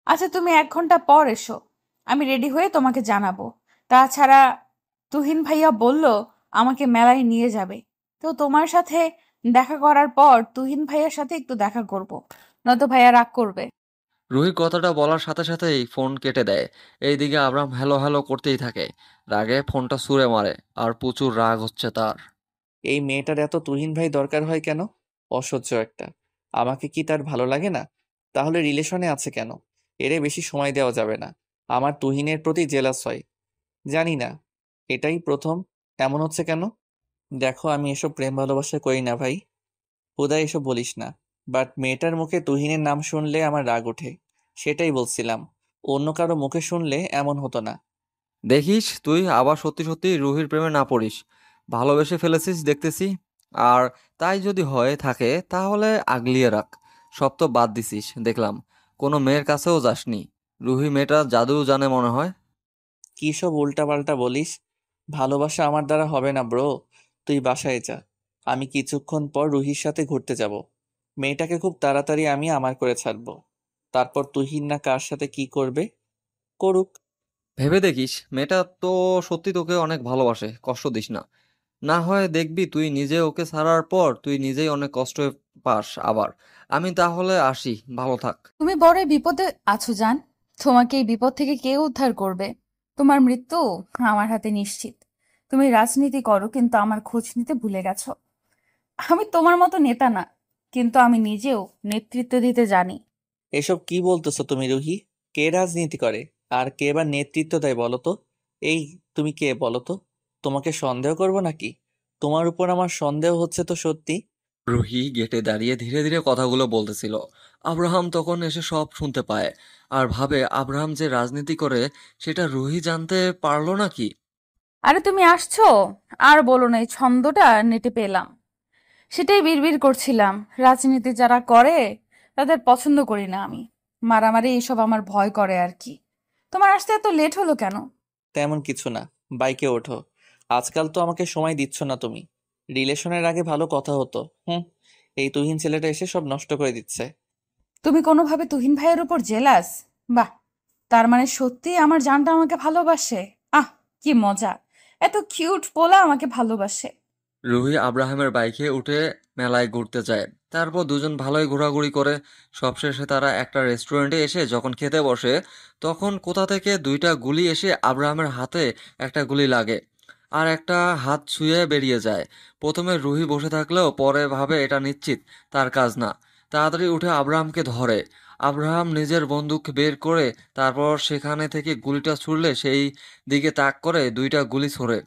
আচ্ছা, তুমি 1 ঘন্টা পর এসো, আমি রেডি হয়ে তোমাকে জানাবো। তাছাড়া তুহিন ভাইয়া বলল আমাকে মেলায় নিয়ে যাবে, তো তোমার সাথে দেখা করার পর তুহিন ভাইয়ার সাথে একটু দেখা করব, নয়তো ভাইয়া রাগ করবে। রুহি কথাটা বলার সাথে সাথেই ফোন কেটে দেয়। এইদিকে আবরাম হ্যালো হ্যালো করতেই থাকে। রাগে ফোনটা ছুঁড়ে মারে, আর প্রচুর রাগ হচ্ছে তার। এই মেয়েটার এত তুহিন ভাই দরকার হয় কেন? অসহ্য একটা। আমাকে কি তার ভালো লাগে না? তাহলে রিলেশনে আছে কেন? এরে বেশি সময় দেওয়া যাবে না। আমার তুহিনের প্রতি জেলাস হয়। জানি না, এটাই প্রথম। এমন হচ্ছে কেন? দেখো, আমি এসব প্রেম ভালোবাসা করি না ভাই। হুদাই এসব বলিস না। বাট মেয়েটার মুখে তুহিনের নাম শুনলে আমার রাগ ওঠে। সেটাই বলছিলাম। অন্য কারো মুখে শুনলে এমন হতো না। দেখিস তুই আবার সত্যি সত্যি রুহির প্রেমে না পড়িস। ভালোবেসে ফেলেছিস দেখতেছি। আর তাই যদি হয়ে থাকে তাহলে আগলিয়ে রাখ। সব তো বাদ দিছিস দেখলাম, কোনো মেয়ের কাছেও যাসনি। রুহি মেয়েটা জাদু জানে মনে হয়। কি সব উল্টাপাল্টা বলিস? ভালোবাসা আমার দ্বারা হবে না ব্রো। তুই বাসায় যা। আমি কিছুক্ষণ পর রুহির সাথে ঘুরতে যাব। মেয়েটাকে খুব তাড়াতাড়ি আমি আমার করে ছাড়বো। তারপর তুহিন না কার সাথে কি করবে, করুক। ভেবে দেখিস, মেয়েটা তো সত্যি তোকে অনেক ভালোবাসে, কষ্ট দিস না। না হয় দেখবি তুই নিজে ওকে ছাড়ার পর তুই নিজেই অনেক কষ্ট পাস আবার। আমি তাহলে আসি, ভালো থাক। তুমি বড় বিপদে আছো জান, তোমাকে এই বিপদ থেকে কে উদ্ধার করবে? তোমার মৃত্যু আমার হাতে নিশ্চিত। তুমি রাজনীতি করো কিন্তু আমার খোঁজ নিতে ভুলে গেছো। আমি তোমার মতো নেতা না, কিন্তু আমি নিজেও নেতৃত্ব দিতে জানি। এসব কি বলতেছো তুমি রুহি? কে রাজনীতি করে আর কে বা নেতৃত্ব দেয় বলো তো? এই, তুমি কে বলো তো? তোমাকে সন্দেহ করবো নাকি? তোমার উপর আমার সন্দেহ হচ্ছে তো সত্যি। রুহি গেটে দাঁড়িয়ে ধীরে ধীরে কথাগুলো বলতেছিল। আব্রাহাম তখন এসে সব শুনতে পায়, আর ভাবে আব্রাহাম যে রাজনীতি করে সেটা রুহি জানতে পারলো নাকি। আরে তুমি আসছো, আর বলো না, এই ছন্দটা নেটে পেলাম, সেটাই বিড়বিড় করছিলাম। রাজনীতি যারা করে তাদের পছন্দ করি না আমি। মারামারি এইসব আমার ভয় করে আর কি। তোমার আসতে এত লেট হলো কেন? তেমন কিছু না। বাইকে ওঠো। আজকাল তো আমাকে সময় দিচ্ছ না তুমি। রিলেশনের আগে ভালো কথা হতো। হুম। এই তুহিন ছেলেটা এসে সব নষ্ট করে দিচ্ছে। তুমি কোনোভাবে তুহিন ভাইয়ের উপর জেলাস? বাহ, তার মানে সত্যি আমার জানটা আমাকে ভালোবাসে। আহ, কি মজা! এত কিউট পোলা আমাকে ভালোবাসে। রুহি আব্রাহামের বাইকে উঠে মেলায় ঘুরতে যায়। তারপর দুজন ভালোই ঘোরাঘুরি করে সবশেষে তারা একটা রেস্টুরেন্টে এসে যখন খেতে বসে, তখন কোথা থেকে দুইটা গুলি এসে আব্রাহামের হাতে একটা গুলি লাগে, আর একটা হাত ছুঁয়ে বেরিয়ে যায়। প্রথমে রুহি বসে থাকলেও পরে ভাবে এটা নিশ্চিত তার কাজ না। তাড়াতাড়ি উঠে আব্রাহামকে ধরে। আব্রাহাম নিজের বন্দুক বের করে তারপর সেখানে থেকে গুলিটা ছুড়লে সেই দিকে তাক করে দুইটা গুলি ছোড়ে।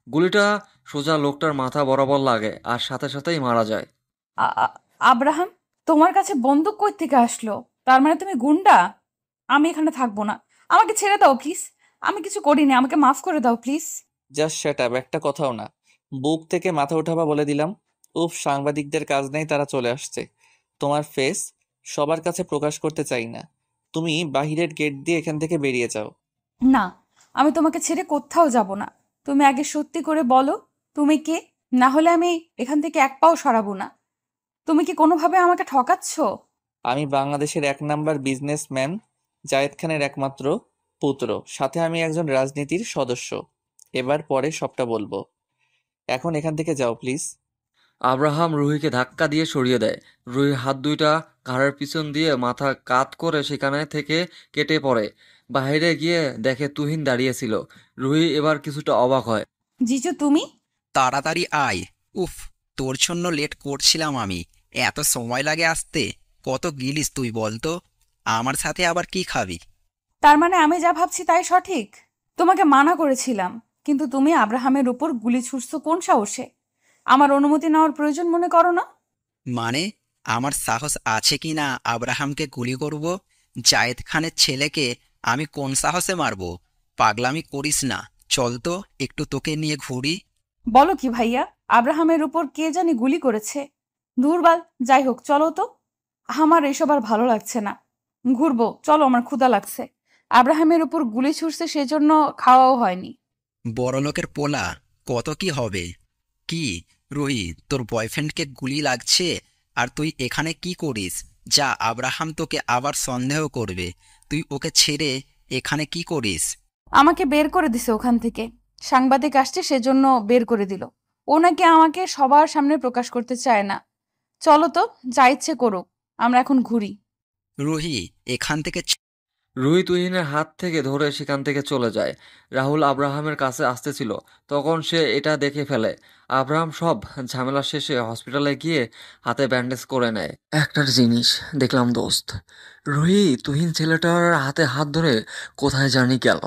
গুলিটা সোজা লোকটার মাথা বরাবর লাগে আর সাথে সাথেই মারা যায়। আ- আ- আব্রাহাম, তোমার কাছে বন্দুক কই থেকে আসলো? তার মানে তুমি গুন্ডা? আমি এখানে থাকবো না, আমাকে ছেড়ে দাও প্লিজ। আমি কিছু করিনি, আমাকে মাফ করে দাও প্লিজ। জাস্ট শ্যাট আপ, একটা কথাও না। বুক থেকে মাথা উঠাবা বলে দিলাম। উফ, সাংবাদিকদের কাজ নেই, তারা চলে আসছে। তোমার ফেস সবার কাছে প্রকাশ করতে চাই না। তুমি বাহিরের গেট দিয়ে এখান থেকে বেরিয়ে যাও। না, আমি তোমাকে ছেড়ে কোথাও যাব না। তুমি আগে সত্যি করে বলো, তুমি কে? না হলে আমি এখান থেকে এক পাও সরাবো না। তুমি কি কোনোভাবে আমাকে ঠকাচ্ছ? আমি বাংলাদেশের 1 নাম্বার বিজনেসম্যান, জায়েদ খানের একমাত্র পুত্র। সাথে আমি একজন রাজনীতির সদস্য। এবার পরে সবটা বলবো। এখন এখান থেকে যাও প্লিজ। আব্রাহাম রুহিকে ধাক্কা দিয়ে সরিয়ে দেয়। রুহির হাত দুইটা ঘাড়ের পিছন দিয়ে মাথা কাত করে সেখানে থেকে কেটে পড়ে। বাইরে গিয়ে দেখে তুহিন দাঁড়িয়েছিল। রুহি এবার কিছুটা অবাক হয়। জিজু তুমি? তাড়াতাড়ি আয়। উফ, তোর জন্য লেট করছিলাম আমি। এত সময় লাগে আসতে? কত গিলিস তুই বলতো? আমার সাথে আবার কি খাবি? তার মানে আমি যা ভাবছি তাই সঠিক? তোমাকে মানা করেছিলাম, কিন্তু তুমি আব্রাহামের উপর গুলি ছুড়ছো কোন সাহসে? আমার অনুমতি নেওয়ার প্রয়োজন মনে করো না? মানে, আমার সাহস আছে কি না আব্রাহামকে গুলি করব? জায়েদ খানের ছেলেকে আমি কোন সাহসে মারব? পাগলামি করিস না। চল তো একটু তোকে নিয়ে ঘুরি। বলো কি ভাইয়া, আব্রাহামের উপর কে জানি গুলি করেছে? দুর্বাল, যাই হোক চলো তো। আমার এসব আর ভালো লাগছে না। ঘুরবো চলো, আমার ক্ষুধা লাগছে। আব্রাহামের উপর গুলি ছুড়ছে সেজন্য খাওয়াও হয়নি। বড়লোকের পোলা, কত কি হবে? কি রুহি, তোর বয়ফ্রেন্ডকে গুলি লাগছে আর তুই এখানে কি করিস? যা, আব্রাহাম তোকে আবার সন্দেহ করবে। তুই ওকে ছেড়ে এখানে কি করিস? আমাকে বের করে দিছে ওখান থেকে। সাংবাদিক আসছে সেজন্য বের করে দিল। ও নাকি আমাকে সবার সামনে প্রকাশ করতে চায় না। চলো তো, যা ইচ্ছে করুক, আমরা এখন ঘুরি। রুহি, এখান থেকে রুহি তুহিনের হাত থেকে ধরে সেখান থেকে চলে যায়। রাহুল আব্রাহামের কাছে আসতেছিল, তখন সে এটা দেখে ফেলে। আব্রাহাম সব ঝামেলা শেষে হসপিটালে গিয়ে হাতে ব্যান্ডেজ করে নেয়। একটা জিনিস দেখলাম দোস্ত, রুহি তুহিন ছেলেটার হাতে হাত ধরে কোথায় জানি গেল।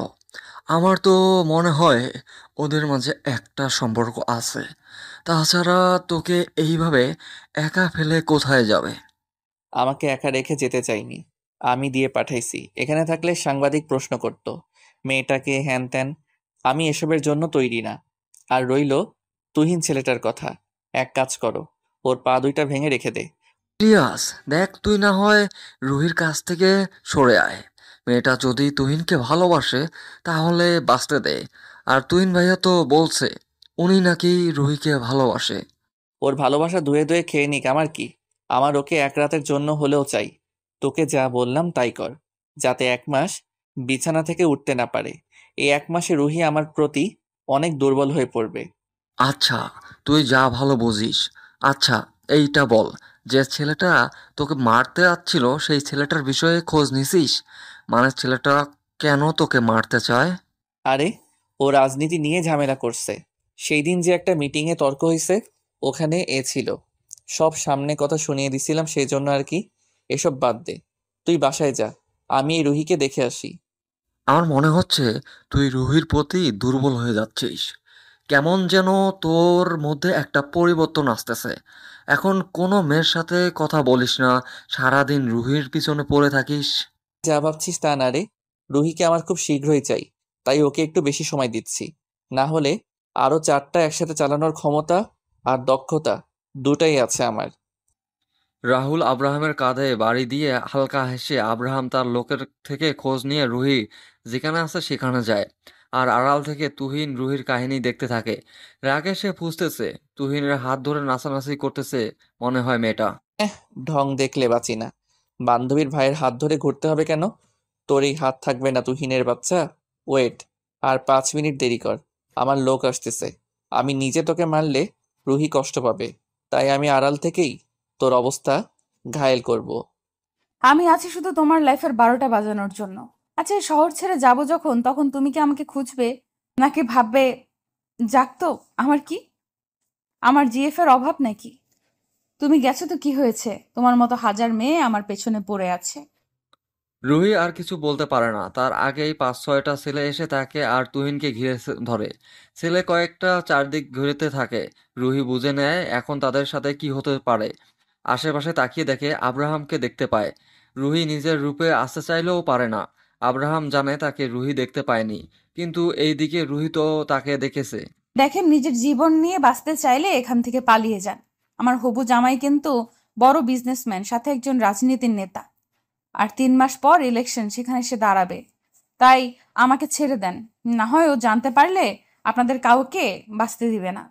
আমার তো মনে হয় ওদের মাঝে একটা সম্পর্ক আছে। তাছাড়া তোকে এইভাবে একা ফেলে কোথায় যাবে? আমাকে একা রেখে যেতে চাইনি, আমি দিয়ে পাঠাইছি। এখানে থাকলে সাংবাদিক প্রশ্ন করত, মেয়েটাকে হ্যান ত্যান। আমি এসবের জন্য তৈরি না। আর রইলো তুহিন ছেলেটার কথা, এক কাজ করো, ওর পা দুইটা ভেঙে রেখে দে। ইলিয়াস, দেখ তুই না হয় রুহির কাছ থেকে সরে আয়। মেয়েটা যদি তুহিনকে ভালোবাসে তাহলে বাঁচতে দে। আর তুহিন ভাইয়া তো বলছে উনি নাকি রুহিকে ভালোবাসে। ওর ভালোবাসা ধুয়ে ধুয়ে খেয়ে নিক, আমার কি। আমার ওকে এক রাতের জন্য হলেও চাই। তোকে যা বললাম তাই কর, যাতে 1 মাস বিছানা থেকে উঠতে না পারে। এই 1 মাসে রুহি আমার প্রতি অনেক দুর্বল হয়ে পড়বে। আচ্ছা, তুই যা ভালো বুঝিস। আচ্ছা, এইটা বল, যে ছেলেটা তোকে মারতে যাচ্ছিল সেই ছেলেটার বিষয়ে খোঁজ নিছিস? মানে ছেলেটা কেন তোকে মারতে চায়? আরে, ও রাজনীতি নিয়ে ঝামেলা করছে। সেই দিন যে একটা মিটিংয়ে তর্ক হয়েছে, ওখানে এ ছিল। সব সামনে কথা শুনিয়ে দিছিলাম, সেই জন্য আর কি। এসব বাদ দে, তুই বাসায় যা, আমি এই রুহিকে দেখে আসি। আমার মনে হচ্ছে তুই রুহির প্রতি দুর্বল হয়ে যাচ্ছিস। কেমন যেন তোর মধ্যে একটা পরিবর্তন আসতেছে। এখন কোনো মেয়ের সাথে কথা বলিস না, সারাদিন রুহির পিছনে পড়ে থাকিস। যা ভাবছিস তা না রে, রুহিকে আমার খুব শীঘ্রই চাই, তাই ওকে একটু বেশি সময় দিচ্ছি। না হলে আরো 4টা একসাথে চালানোর ক্ষমতা আর দক্ষতা দুটাই আছে আমার। রাহুল আব্রাহামের কাঁধে বাড়ি দিয়ে হালকা হেসে আব্রাহাম তার লোকের থেকে খোঁজ নিয়ে রুহি যেখানে আছে সেখানে যায়। আর আড়াল থেকে তুহিন রুহির কাহিনী দেখতে থাকে। রাগে সে ফুঁসতেছে, তুহিনের হাত ধরে নাচানাচি করতেছে মনে হয় মেয়েটা। ঢং দেখলে বাঁচি না। বান্ধবীর ভাইয়ের হাত ধরে ঘুরতে হবে কেন? তোর এই হাত থাকবে না তুহিনের বাচ্চা। ওয়েট, আর 5 মিনিট দেরি কর, আমার লোক আসতেছে। আমি নিজে তোকে মারলে রুহি কষ্ট পাবে, তাই আমি আড়াল থেকেই তোর অবস্থা ঘায়েল করব। আমি আছি শুধু তোমার লাইফের 12টা বাজানোর জন্য। আচ্ছা, এই শহর ছেড়ে যাব যখন, তখন তুমি কি আমাকে খুঁজবে, নাকি ভাববে যাক তো আমার কি, আমার জিএফ এর অভাব নাকি? তুমি গেছো তো কি হয়েছে, তোমার মতো হাজার মেয়ে আমার পেছনে পড়ে আছে। রুহি আর কিছু বলতে পারে না, তার আগেই 5-6টা ছেলে এসে তাকে আর তুহিনকে ঘিরে ধরে। ছেলে কয়েকটা চারদিক ঘুরেতে থাকে। রুহি বুঝে নেয় এখন তাদের সাথে কি হতে পারে। আশেপাশে তাকিয়ে দেখে আব্রাহামকে দেখতে পায়। রুহি নিজের রূপে আসতে চাইলেও পারে না। আব্রাহাম জানে তাকে রুহি দেখতে পায়নি, কিন্তু এইদিকে রুহি তো তাকে দেখেছে। দেখেন, নিজের জীবন নিয়ে বাঁচতে চাইলে এখান থেকে পালিয়ে যান। আমার হবু জামাই কিন্তু বড় বিজনেসম্যান, সাথে একজন রাজনীতির নেতা। আর 3 মাস পর ইলেকশন, সেখানে সে দাঁড়াবে। তাই আমাকে ছেড়ে দেন, না হয় ও জানতে পারলে আপনাদের কাউকে বাঁচতে দিবে না।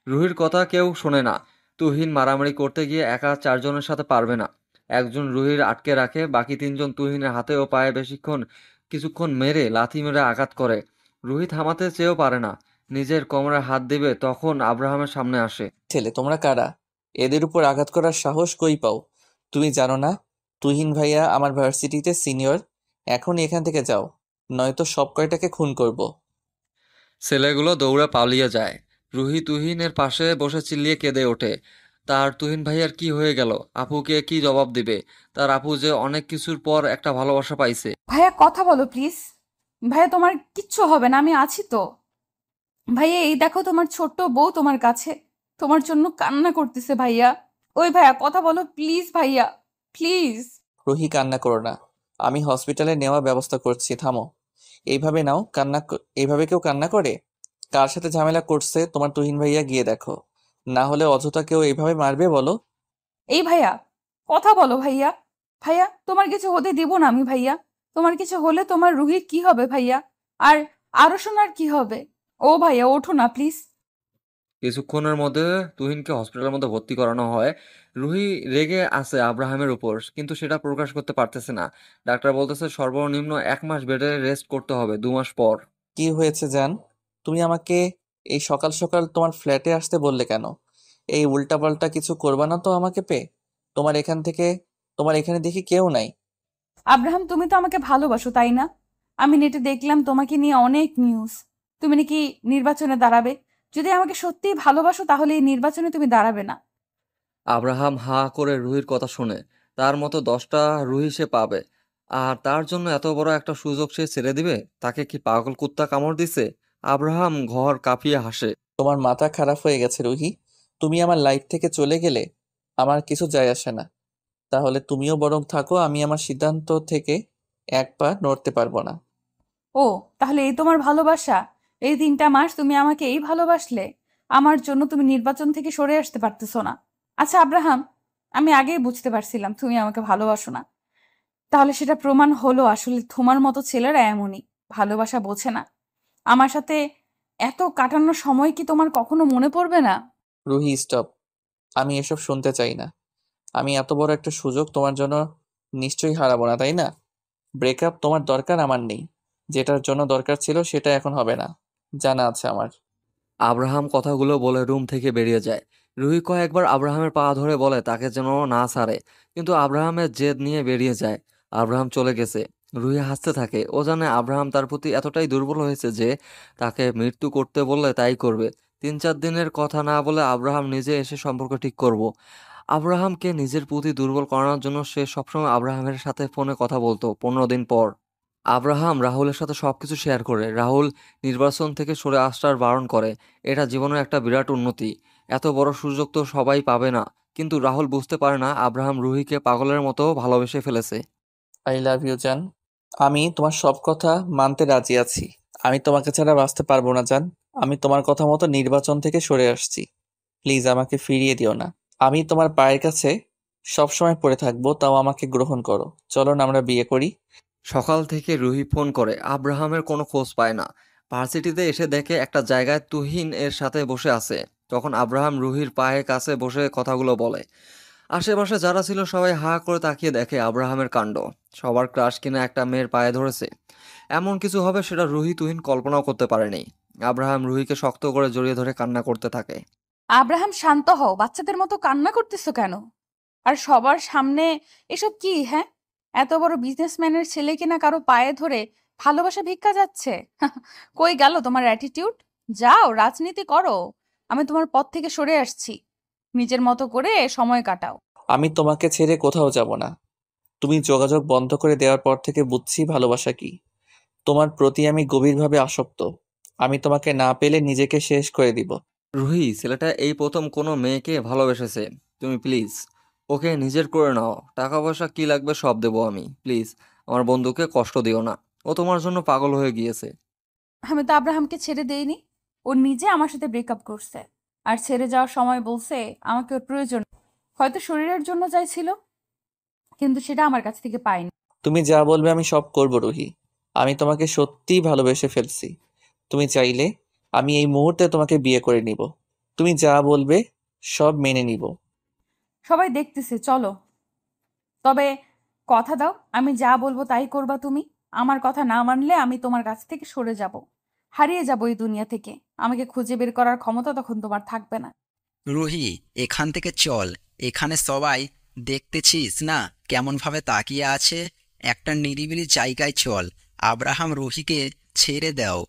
রুহির কথা কেউ শোনে না। তুহিন মারামারি করতে গিয়ে একা 4জনের সাথে পারবে না। একজন রুহির আটকে রাখে, বাকি 3জন তুহিনের হাতে ও পায়ে কিছুক্ষণ মেরে লাথি মেরে আঘাত করে। রুহি থামাতে চেয়েও পারে না, নিজের কোমরে হাত দিবে তখন আব্রাহামের সামনে আসে। ছেলে, তোমরা কারা? এদের উপর আঘাত করার সাহস কই পাও? তুমি জানো না তুহিন ভাইয়া আমার ভার্সিটিতে সিনিয়র? এখনই এখান থেকে যাও, নয়তো সব কয়টাকে খুন করব। ছেলেগুলো দৌড়ে পালিয়ে যায়। রুহি তুহিনের পাশে বসে চিল্লিয়ে কেঁদে ওঠে। তার তুহিন ভাইয়ার কি হয়ে গেল? আপুকে কি জবাব দিবে? তার আপু যে অনেক কিছুর পর একটা ভালোবাসা পাইছে। ভাইয়া কথা বলো প্লিজ। ভাইয়া, তোমার কিচ্ছু হবে না, আমি আছি তো। ভাইয়া, এই দেখো তোমার ছোট্ট বউ তোমার কাছে, তোমার জন্য কান্না করতেছে ভাইয়া। ওই ভাইয়া, কথা বলো প্লিজ ভাইয়া, প্লিজ। রুহি, কান্না করো না, আমি হসপিটালে নেওয়ার ব্যবস্থা করছি, থামো। এইভাবে নাও, এইভাবে কেউ কান্না করে? কার সাথে ঝামেলা করছে তোমার তুহিন ভাইয়া গিয়ে দেখো, না হলে অযথা কেউ এইভাবে মারবে বলো? এই ভাইয়া, কথা বলো ভাইয়া। ভাইয়া, তোমার কিছু হতে দিব না আমি ভাইয়া। তোমার কিছু হলে তোমার রুহির কি হবে ভাইয়া? আর আরো শোনার কি হবে? ও ভাইয়া, ওঠো না প্লিজ। কিছুক্ষণের মধ্যে তুহিনকে হসপিটালের মধ্যে ভর্তি করানো হয়। রুহি রেগে আছে আব্রাহামের উপর, কিন্তু সেটা প্রকাশ করতে পারতেছে না। ডাক্তার বলতেছে সর্বনিম্ন 1 মাস বেডে রেস্ট করতে হবে, 2 মাস পর। কি হয়েছে জান? তুমি আমাকে এই সকাল সকাল তোমার ফ্ল্যাটে আসতে বললে কেন? এই উল্টাপাল্টা কিছু করবা না তো আমাকে পেয়ে? তোমার এখান থেকে তোমার এখানে দেখি কেউ নাই। আব্রাহাম, তুমি তো আমাকে ভালোবাসো, তাই না? আমি নেটে দেখলাম তোমাকে নিয়ে অনেক নিউজ। তুমি নাকি নির্বাচনে দাঁড়াবে। যদি আমাকে সত্যিই ভালোবাসো তাহলে এই নির্বাচনে তুমি দাঁড়াবে না। আব্রাহাম হাঁ করে রুহির কথা শুনে। তার মতো 10টা রুহি সে পাবে, আর তার জন্য এত বড় একটা সুযোগ সে ছেড়ে দিবে? তাকে কি পাগল কুত্তা কামড় দিছে? আব্রাহাম ঘর কাঁপিয়ে হাসে। তোমার মাথা খারাপ হয়ে গেছে রুহি। তুমি আমার লাইফ থেকে চলে গেলে আমার কিছু যায় আসে না। তাহলে তুমিও বরং থাকো, আমি আমার সিদ্ধান্ত থেকে এক পা নড়তে পারবো না। ও, তাহলে এই তোমার ভালোবাসা? এই 3টা মাস তুমি আমাকে এই ভালোবাসলে? আমার জন্য তুমি নির্বাচন থেকে সরে আসতে পারতেছো না? আচ্ছা আব্রাহাম, আমি আগেই বুঝতে পারছিলাম তুমি আমাকে ভালোবাসো না। তাহলে সেটা প্রমাণ হলো আসলে তোমার মতো ছেলেরা এমনই, ভালোবাসা বোঝে না। আমার সাথে এত কাটানোর সময় কি তোমার কখনো মনে পড়বে না? রুহি স্টপ, আমি এসব শুনতে চাই না। আমি এত বড় একটা সুযোগ তোমার জন্য নিশ্চয়ই হারাবো না, তাই না? ব্রেকআপ তোমার দরকার, আমার নেই। যেটার জন্য দরকার ছিল সেটা এখন হবে না, জানা আছে আমার। আব্রাহাম কথাগুলো বলে রুম থেকে বেরিয়ে যায়। রুহি কয়েকবার আব্রাহামের পা ধরে বলে তাকে যেন না ছাড়ে, কিন্তু আব্রাহামের জেদ নিয়ে বেরিয়ে যায়। আব্রাহাম চলে গেছে। রুহি হাসতে থাকে। ও জানে আব্রাহাম তার প্রতি এতটাই দুর্বল হয়েছে যে তাকে মৃত্যু করতে বললে তাই করবে। 3-4 দিনের কথা না বলে আব্রাহাম নিজে এসে সম্পর্ক ঠিক করব। আব্রাহামকে নিজের প্রতি দুর্বল করানোর জন্য সে সবসময় আব্রাহামের সাথে ফোনে কথা বলতো। 15 দিন পর আব্রাহাম রাহুলের সাথে সবকিছু শেয়ার করে। রাহুল নির্বাচন থেকে সরে আসার বারণ করে। এটা জীবনের একটা বিরাট উন্নতি। এত বড় সুযোগ তো সবাই পাবে না। কিন্তু রাহুল বুঝতে পারে না আব্রাহাম রুহিকে পাগলের মতো ভালোবেসে ফেলেছে। আই লাভ ইউ জান। আমি তোমার সব কথা মানতে রাজি আছি। আমি তোমাকে ছাড়া বাঁচতে পারবো না জান। আমি তোমার কথা মতো নির্বাচন থেকে সরে আসছি। প্লিজ আমাকে ফিরিয়ে দিও না। আমি তোমার পায়ের কাছে সবসময় পড়ে থাকবো, তাও আমাকে গ্রহণ করো। চলো না আমরা বিয়ে করি। সকাল থেকে রুহি ফোন করে, আব্রাহামের কোনো খোঁজ পায় না। ভার্সিটিতে এসে দেখে একটা জায়গায় তুহিন এর সাথে বসে আছে। তখন আব্রাহাম রুহির পায়ের কাছে বসে কথাগুলো বলে। আশেপাশে যারা ছিল সবাই হা করে তাকিয়ে দেখে আব্রাহামের কাণ্ড। সবার ক্রাশ কিনা একটা মেয়ের পায়ে ধরেছে। এমন কিছু হবে সেটা রুহি তুহিন কল্পনাও করতে পারেনি। আব্রাহাম রুহিকে শক্ত করে জড়িয়ে ধরে কান্না করতে থাকে। আব্রাহাম, শান্ত হও। বাচ্চাদের মতো কান্না করতেছো কেন? আর সবার সামনে এসব কি, হ্যাঁ? এত বড় বিজনেসম্যানের ছেলে কিনা কারো পায়ে ধরে ভালোবাসা ভিক্ষা যাচ্ছে? কই গেল তোমার অ্যাটিটিউড? যাও, রাজনীতি করো। আমি তোমার পথ থেকে সরে আসছি। নিজের মতো করে সময় কাটাও। আমি তোমাকে ছেড়ে কোথাও যাব না। তুমি যোগাযোগ বন্ধ করে দেওয়ার পর থেকে বুঝছি ভালোবাসা কি। তোমার প্রতি আমি গভীরভাবে আসক্ত। আমি তোমাকে না পেলে নিজেকে শেষ করে দিব। রুহি, ছেলেটা এই প্রথম কোনো মেয়েকে ভালোবেসেছে। তুমি প্লিজ ওকে নিজের করে নাও। টাকা পয়সা কি লাগবে সব দেবো আমি। প্লিজ আমার বন্ধুকে কষ্ট দিও না। ও তোমার জন্য পাগল হয়ে গিয়েছে। আমি তো আব্রাহামকে ছেড়ে দেইনি। ও নিজে আমার সাথে ব্রেকআপ করছে। আর ছেড়ে যাওয়ার সময় বলছে আমাকে ওর প্রয়োজন। হয়তো শরীরের জন্য চাইছিল, কিন্তু সেটা আমার কাছ থেকে পাইনি। তুমি যা বলবে আমি সব করব রুহি। আমি তোমাকে সত্যিই ভালোবেসে ফেলছি। তুমি চাইলে আমি এই মুহূর্তে তোমাকে বিয়ে করে নিব। তুমি যা বলবে সব মেনে নিব। সবাই দেখতেছে, চলো। তবে কথা দাও, আমি যা বলবো তাই করবা তুমি। আমার কথা না মানলে আমি তোমার কাছ থেকে সরে যাব, হারিয়ে যাব এই দুনিয়া থেকে। আমাকে খুঁজে বের করার ক্ষমতা তখন তোমার থাকবে না। রুহি, এখান থেকে চল। এখানে সবাই দেখতেছিস না কেমনভাবে তাকিয়ে আছে? একটা নিরিবিলি জায়গায় চল। আব্রাহাম, রুহিকে ছেড়ে দাও।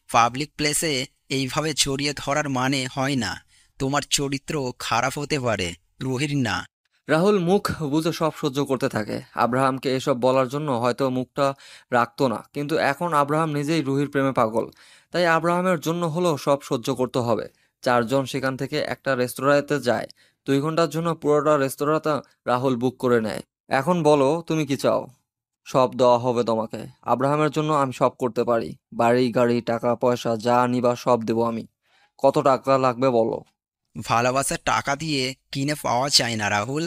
পাবলিক প্লেসে এইভাবে জড়িয়ে ধরার মানে হয় না। তোমার চরিত্র খারাপ হতে পারে, রুহির না। রাহুল মুখ বুজে সব সহ্য করতে থাকে। আব্রাহামকে এসব বলার জন্য হয়তো মুখটা রাখতো না, কিন্তু এখন আব্রাহাম নিজেই রুহির প্রেমে পাগল। তাই আব্রাহামের জন্য হলেও সব সহ্য করতে হবে। 4 জন সেখান থেকে একটা রেস্তোরাঁতে যায়। 2 ঘন্টার জন্য পুরোটা রেস্তোরাঁটা রাহুল বুক করে নেয়। এখন বলো তুমি কি চাও? সব দেওয়া হবে তোমাকে। আব্রাহামের জন্য আমি সব করতে পারি। বাড়ি গাড়ি টাকা পয়সা যা নিবা সব দেবো আমি। কত টাকা লাগবে বলো। ভালোবাসার টাকা দিয়ে কিনে পাওয়া যায় না রাহুল।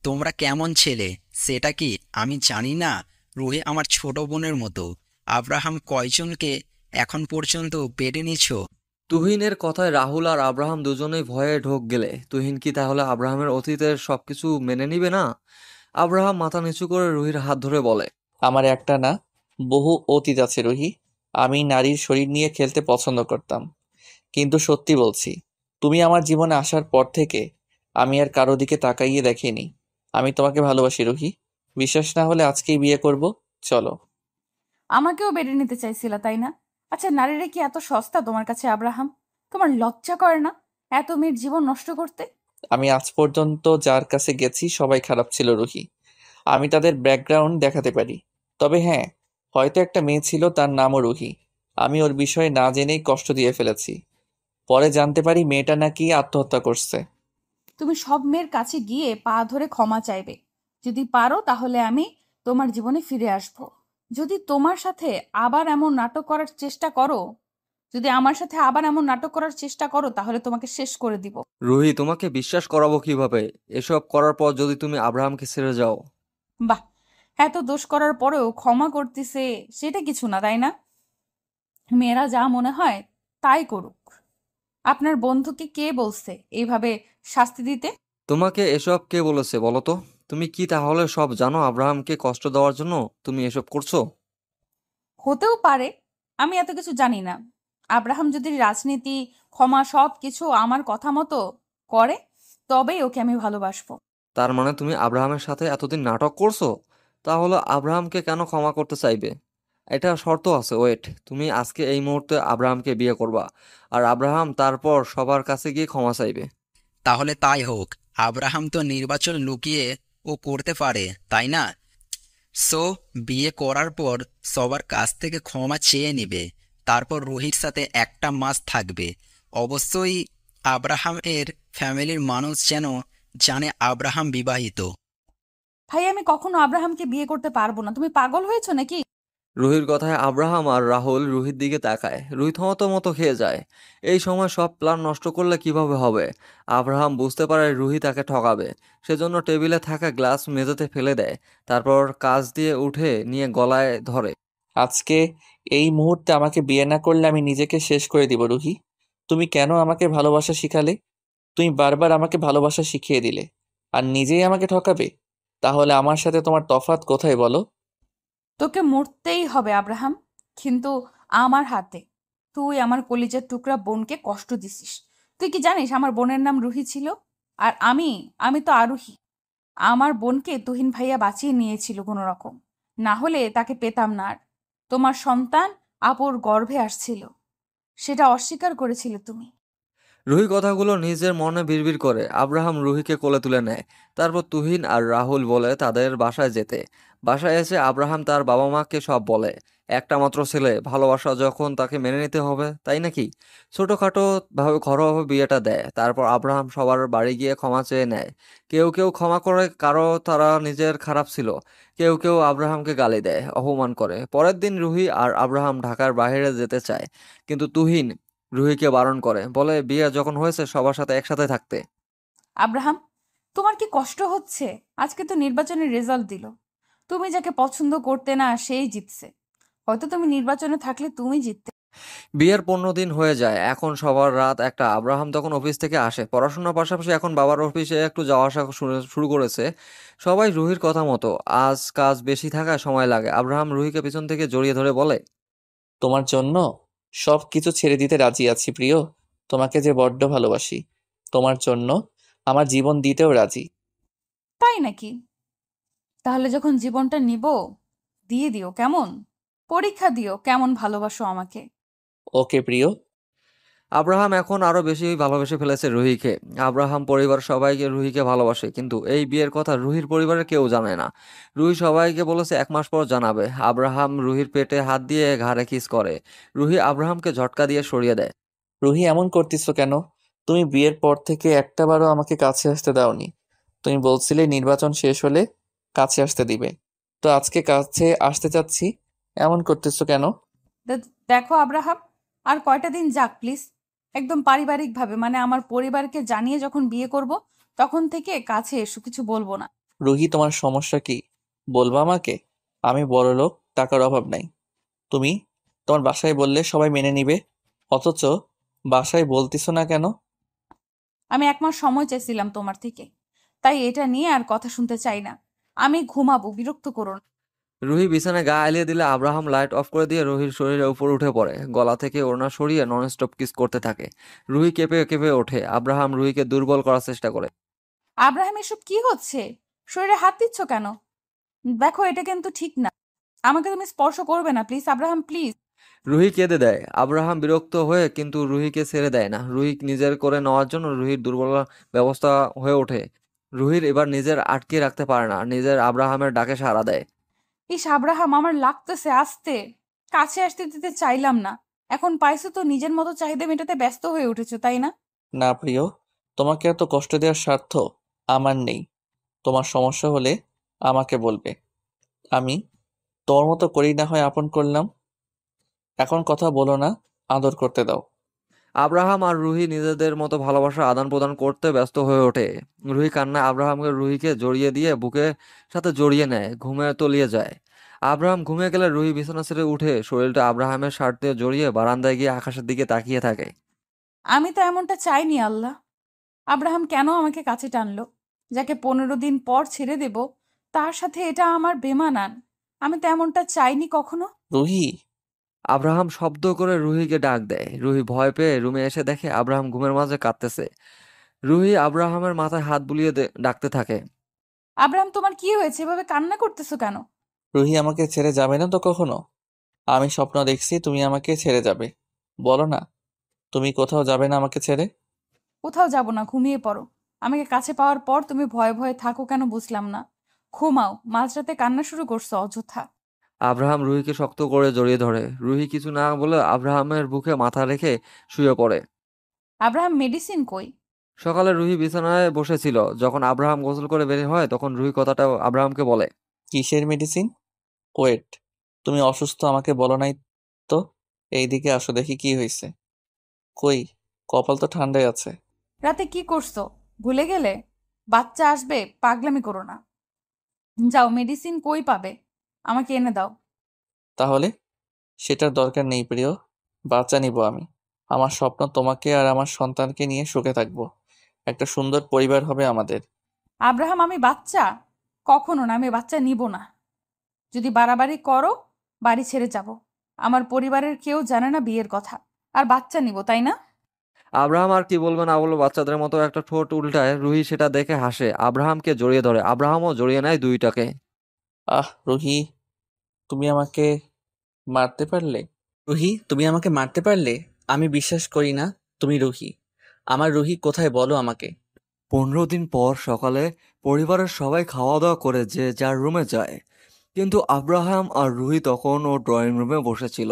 তোমরা কেমন ছেলে সেটা কি আমি জানি না? রুহি আমার ছোট বোনের মতো। আব্রাহাম কয়জনকে এখন পর্যন্ত বেড়ে নিয়েছ? তুহিনের কথায় রাহুল আর আব্রাহাম দুজনেই ভয়ে ঢোক গেলে তুহিন কি তাহলে আব্রাহামের অতীতের সবকিছু মেনে নিবে না? আব্রাহাম মাথা নিচু করে রুহির হাত ধরে বলে, আমার একটা না, বহু অতীত আছে রুহি। আমি নারীর শরীর নিয়ে খেলতে পছন্দ করতাম, কিন্তু সত্যি বলছি, তুমি আমার জীবনে আসার পর থেকে আমি আর কারো দিকে তাকাইয়ে দেখিনি। আমি তোমাকে ভালোবাসি রুহি। বিশ্বাস না হলে আজকেই বিয়ে করব। চলো। আমাকেও বেড়ে নিতে চাইছিলা তাই না? আচ্ছা, নারীরা কি এত সস্তা তোমার কাছে আব্রাহাম? তোমার লজ্জা করে না এত মেয়ের জীবন নষ্ট করতে? আমি আজ পর্যন্ত যার কাছে গেছি সবাই খারাপ ছিল রুহি। আমি তাদের ব্যাকগ্রাউন্ড দেখাতে পারি। তবে হ্যাঁ, হয়তো একটা মেয়ে ছিল, তার নামও রুহি। আমি ওর বিষয়ে না জেনেই কষ্ট দিয়ে ফেলেছি। পরে জানতে পারি মেয়েটা নাকি আত্মহত্যা করছে। তুমি সব মেয়ের কাছে গিয়ে পা ধরে ক্ষমা চাইবে। যদি পারো তাহলে আমি তোমার জীবনে ফিরে আসব। যদি তোমার সাথে আবার এমন নাটক করার চেষ্টা করো যদি আমার সাথে আবার এমন নাটক করার চেষ্টা করো তাহলে তোমাকে শেষ করে দিব। রুহি তোমাকে বিশ্বাস করাবো কিভাবে এসব করার পর যদি তুমি আব্রাহামকে ছেড়ে যাও? বাহ, এত দোষ করার পরেও ক্ষমা করতেছে, সেটা কিছু না তাই না? মেয়েরা যা মনে হয় তাই করুক। আপনার বন্ধুকে কে বলছে এইভাবে শাস্তি দিতে? তোমাকে এসব কে বলেছে বলো তো? তুমি কি তাহলে সব জানো আব্রাহামকে কষ্ট দেওয়ার জন্য তুমি এসব করছো? হতেও পারে, আমি এত কিছু জানি না। আব্রাহাম যদি রাজনীতি, ক্ষমা সব কিছু আমার কথা মতো করে তবেই ওকে আমি ভালোবাসবো। তার মানে তুমি আব্রাহামের সাথে এতদিন নাটক করছো? তাহলে আব্রাহামকে কেন ক্ষমা করতে চাইবে? এটা শর্ত আছে, ওয়েট। তুমি আজকে এই মুহূর্তে আব্রাহামকে বিয়ে করবা, আর আব্রাহাম তারপর সবার কাছে গিয়ে ক্ষমা চাইবে। তাহলে তাই হোক। আব্রাহাম তো নির্বাচন লুকিয়ে ও করতে পারে, তাই না? সো বিয়ে করার পর সবার কাছ থেকে ক্ষমা চেয়ে নেবে, তারপর রুহির সাথে একটা মাস থাকবে। অবশ্যই আব্রাহাম এর ফ্যামিলির মানুষ যেন জানে আব্রাহাম বিবাহিত। ভাই, আমি কখনো আব্রাহামকে বিয়ে করতে পারবো না। তুমি পাগল হয়েছো নাকি? রুহির কথায় আব্রাহাম আর রাহুল রুহির দিকে তাকায়। রুহি থতমত খেয়ে যায়। এই সময় সব প্ল্যান নষ্ট করলে কিভাবে হবে? আব্রাহাম বুঝতে পারে রুহি তাকে ঠকাবে, সেজন্য টেবিলে থাকা গ্লাস মেঝেতে ফেলে দেয়। তারপর কাজ দিয়ে উঠে নিয়ে গলায় ধরে। আজকে এই মুহূর্তে আমাকে বিয়ে না করলে আমি নিজেকে শেষ করে দিব রুহি। তুমি কেন আমাকে ভালোবাসা শিখালে? তুমি বারবার আমাকে ভালোবাসা শিখিয়ে দিলে, আর নিজেই আমাকে ঠকাবে। তাহলে আমার সাথে তোমার তফাৎ কোথায় বলো? তোকে মরতেই হবে আব্রাহাম, কিন্তু আমার হাতে। তুই আমার কলিজার টুকরা বোনকে কষ্ট দিছিস। তুই কি জানিস আমার বোনের নাম রুহি ছিল? আর আমি আমি তো আরুহি। আমার বোনকে তুহিন ভাইয়া বাঁচিয়ে নিয়েছিল কোনো রকম, না হলে তাকে পেতাম না। আর তোমার সন্তান আপুর গর্ভে আসছিল, সেটা অস্বীকার করেছিলে তুমি। রুহি কথাগুলো নিজের মনে বিড়বিড় করে। আব্রাহাম রুহিকে কোলে তুলে নেয়। তারপর তুহিন আর রাহুল বলে তাদের বাসায় যেতে। বাসায় এসে আব্রাহাম তার বাবা মাকে সব বলে। একটা মাত্র ছেলে, ভালোবাসা যখন তাকে মেনে নিতে হবে, তাই নাকি? ছোটখাটো ভাবে ঘরোয়াভাবে বিয়েটা দেয়। তারপর আব্রাহাম সবার বাড়ি গিয়ে ক্ষমা চেয়ে নেয়। কেউ কেউ ক্ষমা করে, কারো তারা নিজের খারাপ ছিল। কেউ কেউ আব্রাহামকে গালি দেয়, অপমান করে। পরের দিন রুহি আর আব্রাহাম ঢাকার বাইরে যেতে চায়, কিন্তু তুহিন রুহিকে বারণ করে, বলে বিয়ে যখন হয়েছে সবার সাথে একসাথে থাকতে। আব্রাহাম, তোমার কি কষ্ট হচ্ছে? আজকে তো নির্বাচনের রেজাল্ট দিল। তুমি যাকে পছন্দ করতে না সেই জিতছে। হয়তো তুমি নির্বাচনে থাকলে তুমি জিততে। বিয়ের 15 দিন হয়ে যায়, এখন সবার রাত একটা। আব্রাহাম তখন অফিস থেকে আসে, পড়াশোনার পাশাপাশি এখন বাবার অফিসে একটু যাওয়া আসা শুরু করেছে। সবাই রুহির কথা মতো। আজ কাজ বেশি থাকায় সময় লাগে। আব্রাহাম রুহিকে পিছন থেকে জড়িয়ে ধরে বলে, তোমার জন্য সব কিছু ছেড়ে দিতে রাজি আছি প্রিয়। তোমাকে যে বড্ড ভালোবাসি। তোমার জন্য আমার জীবন দিতেও রাজি। তাই নাকি? তাহলে যখন জীবনটা নিব, দিয়ে দিও কেমন? পরীক্ষা দিও কেমন ভালোবাসো আমাকে। ওকে প্রিয়। আব্রাহাম এখন আরো বেশি ভালোবেসে ফেলেছে রুহিকে। আব্রাহাম পরিবার সবাইকে রুহিকে ভালোবাসে, কিন্তু এই বিয়ের কথা রুহির পরিবারের কেউ জানে না। রুহি সবাইকে বলেছে 1 মাস পর জানাবে। আব্রাহাম রুহির পেটে হাত দিয়ে ঘাড়ে কিস করে। রুহি আব্রাহামকে ঝটকা দিয়ে সরিয়ে দেয়। রুহি, এমন করতেছো কেন? তুমি বিয়ের পর থেকে একটাবারও আমাকে কাছে আসতে দাওনি। তুমি বলছিলে নির্বাচন শেষ হলে কাছে আসতে দিবে। তো আজকে কাছে আসতে চাচ্ছি, এমন করতেছো কেন? দেখো আব্রাহাম, আর কয়টা দিন যাক প্লিজ। একদম পারিবারিকভাবে, মানে আমার পরিবারকে জানিয়ে যখন বিয়ে করব তখন থেকে কাছে এসো, কিছু বলবো না। রুহি, তোমার সমস্যা কি বলবা আমাকে? আমি বড়লোক, টাকার অভাব নাই। তুমি তোমার বাসায় বললে সবাই মেনে নিবে, অথচ বাসায় বলতিস না কেন? আমি 1 মাস সময় চাইছিলাম তোমার থেকে, তাই এটা নিয়ে আর কথা শুনতে চাই না। আমি ঘুমাবো, বিরক্ত করো না। রুহি বিছানায় গা এলিয়ে দিলে আব্রাহাম লাইট অফ করে দিয়ে রুহির শরীরের উপর উঠে পড়ে, গলা থেকে ওড়না সরিয়ে ননস্টপ কিস করতে থাকে। রুহি কেঁপে কেঁপে ওঠে। আব্রাহাম রুহিকে দুর্বল করার চেষ্টা করে। আব্রাহাম, এসব কি হচ্ছে? শরীরে হাত দিচ্ছ কেন? দেখো, এটা কিন্তু ঠিক না। আমাকে তুমি স্পর্শ করবে না, প্লিজ আব্রাহাম, প্লিজ। রুহি কেঁদে দেয়। আব্রাহাম বিরক্ত হয়ে কিন্তু রুহিকে ছেড়ে দেয় না। রুহি নিজের করে নেওয়ার জন্য রুহির দুর্বল ব্যবস্থা হয়ে ওঠে। রুহির এবার নিজের আটকে রাখতে পারে না, নিজের আব্রাহামের ডাকে সাড়া দেয়। ইস আব্রাহাম, আমার লাগতেছে আসতে। কাছে আসতে দিতে চাইলাম না। এখন পাইছো তো, নিজের মতো চাহিদা মেটাতে ব্যস্ত হয়ে উঠেছো, তাই না? না প্রিয়, তোমাকে এত কষ্ট দেওয়ার স্বার্থ আমার নেই। তোমার সমস্যা হলে আমাকে বলবে। আমি তোমার মতো করেই না হয় আপন করলাম। এখন কথা বলো না, আদর করতে দাও। আব্রাহাম আর রুহি নিজেদের মতো ভালোবাসার আদান প্রদান করতে ব্যস্ত হয়ে ওঠে। রুহি কান্নায় আব্রাহামকে রুহিকে জড়িয়ে দিয়ে বুকের সাথে জড়িয়ে নেয়, ঘুমে তলিয়ে যায়। আব্রাহাম ঘুমিয়ে গেলে রুহি বিছানা ছেড়ে উঠে শরীরটা আব্রাহামের শার্ট দিয়ে জড়িয়ে বারান্দায় গিয়ে আকাশের দিকে তাকিয়ে থাকে। আমি তো এমনটা চাইনি আল্লাহ। আব্রাহাম কেন আমাকে কাছে টানলো? যাকে 15 দিন পর ছেড়ে দেব, তার সাথে এটা আমার বেমানান। আমি তো এমনটা চাইনি কখনো। রুহি, আব্রাহাম শব্দ করে রুহিকে ডাক দেয়। রুহি ভয় পেয়ে রুমে এসে দেখে আব্রাহাম ঘুমের মাঝে কাঁদতেছে। রুহি আব্রাহামের মাথায় হাত বুলিয়ে ডাকতে থাকে। আব্রাহাম, তোমার কি হয়েছে? এভাবে কান্না করতেছো কেন? রুহি আমাকে ছেড়ে যাবে না তো কখনো? আমি স্বপ্ন দেখছি তুমি আমাকে ছেড়ে যাবে। বলো না, তুমি কোথাও যাবে না আমাকে ছেড়ে? কোথাও যাব না, ঘুমিয়ে পড়ো। আমাকে কাছে পাওয়ার পর তুমি ভয়ে ভয়ে থাকো কেন বুঝলাম না। ঘুমাও, মাঝরাতে কান্না শুরু করছো অযথা। আব্রাহাম রুহিকে শক্ত করে জড়িয়ে ধরে। রুহি কিছু না বলে আব্রাহামের বুকে মাথা রেখে শুয়ে পড়ে। আব্রাহাম, মেডিসিন কই? সকালে রুহি বিছানায় বসেছিল। যখন আব্রাহাম গোসল করে বের হয় তখন রুহি কথাটা আব্রাহামকে বলে। কিসের মেডিসিন? ওয়েট, তুমি অসুস্থ আমাকে বলো নাই তো? এইদিকে আসো, দেখি কি হয়েছে। কই, কপাল তো ঠান্ডাই আছে। রাতে কি করছো? ভুলে গেলে? বাচ্চা আসবে, পাগলামি করো না। যাও, মেডিসিন কই পাবে? আমাকে এনে দাও। তাহলে সেটার দরকার নেই প্রিয়, বাচ্চা নিব আমি। আমার স্বপ্ন তোমাকে আর আমার সন্তানকে নিয়ে সুখে থাকবো। একটা সুন্দর পরিবার হবে আমাদের। আব্রাহাম, আমি বাচ্চা? কখনো না, আমি বাচ্চা নিব না। যদি বাড়াবাড়ি করো, বাড়ি ছেড়ে যাব। আমার পরিবারের কেউ জানে না বিয়ের কথা, আর বাচ্চা নিব, তাই না? আব্রাহাম আর কি বলবে না বলবে, বাচ্চাদের মতো একটা ঠোঁট উল্টায়। রুহি সেটা দেখে হাসে, আব্রাহামকে জড়িয়ে ধরে। আব্রাহামও জড়িয়ে নেয় দুইটাকে। আহ রুহি, তুমি আমাকে মারতে পারলে? রুহি, তুমি আমাকে মারতে পারলে? আমি বিশ্বাস করি না তুমি রুহি। আমার রুহি কোথায় বলো আমাকে। 15 দিন পর সকালে পরিবারের সবাই খাওয়া দাওয়া করে যে যার রুমে যায়, কিন্তু আব্রাহাম আর রুহি তখনও ড্রয়িং রুমে বসেছিল।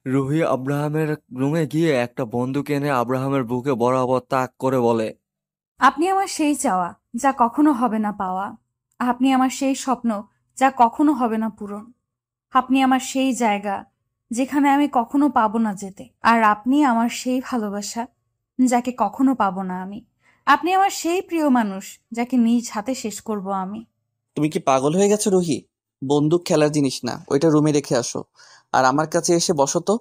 রুহি আব্রাহামের রুমে গিয়ে একটা বন্দুক এনে আব্রাহামের বুকে বরাবর তাক করে বলে। আপনি আমার সেই চাওয়া, যা কখনো হবে না পাওয়া। আপনি আমার সেই স্বপ্ন, যা কখনো হবে না পূরণ। আপনি আমার সেই জায়গা, যেখানে আমি কখনো পাবো না যেতে। আর আপনি আমার সেই ভালোবাসা, যাকে কখনো পাবো না আমি। আপনি আমার সেই প্রিয় মানুষ, যাকে নিজ হাতে শেষ করব আমি। তুমি কি পাগল হয়ে গেছো রুহি? বন্দুক খেলার জিনিস না, ওইটা রুমে রেখে আসো। আর আমার কাছে এসে বসো তো।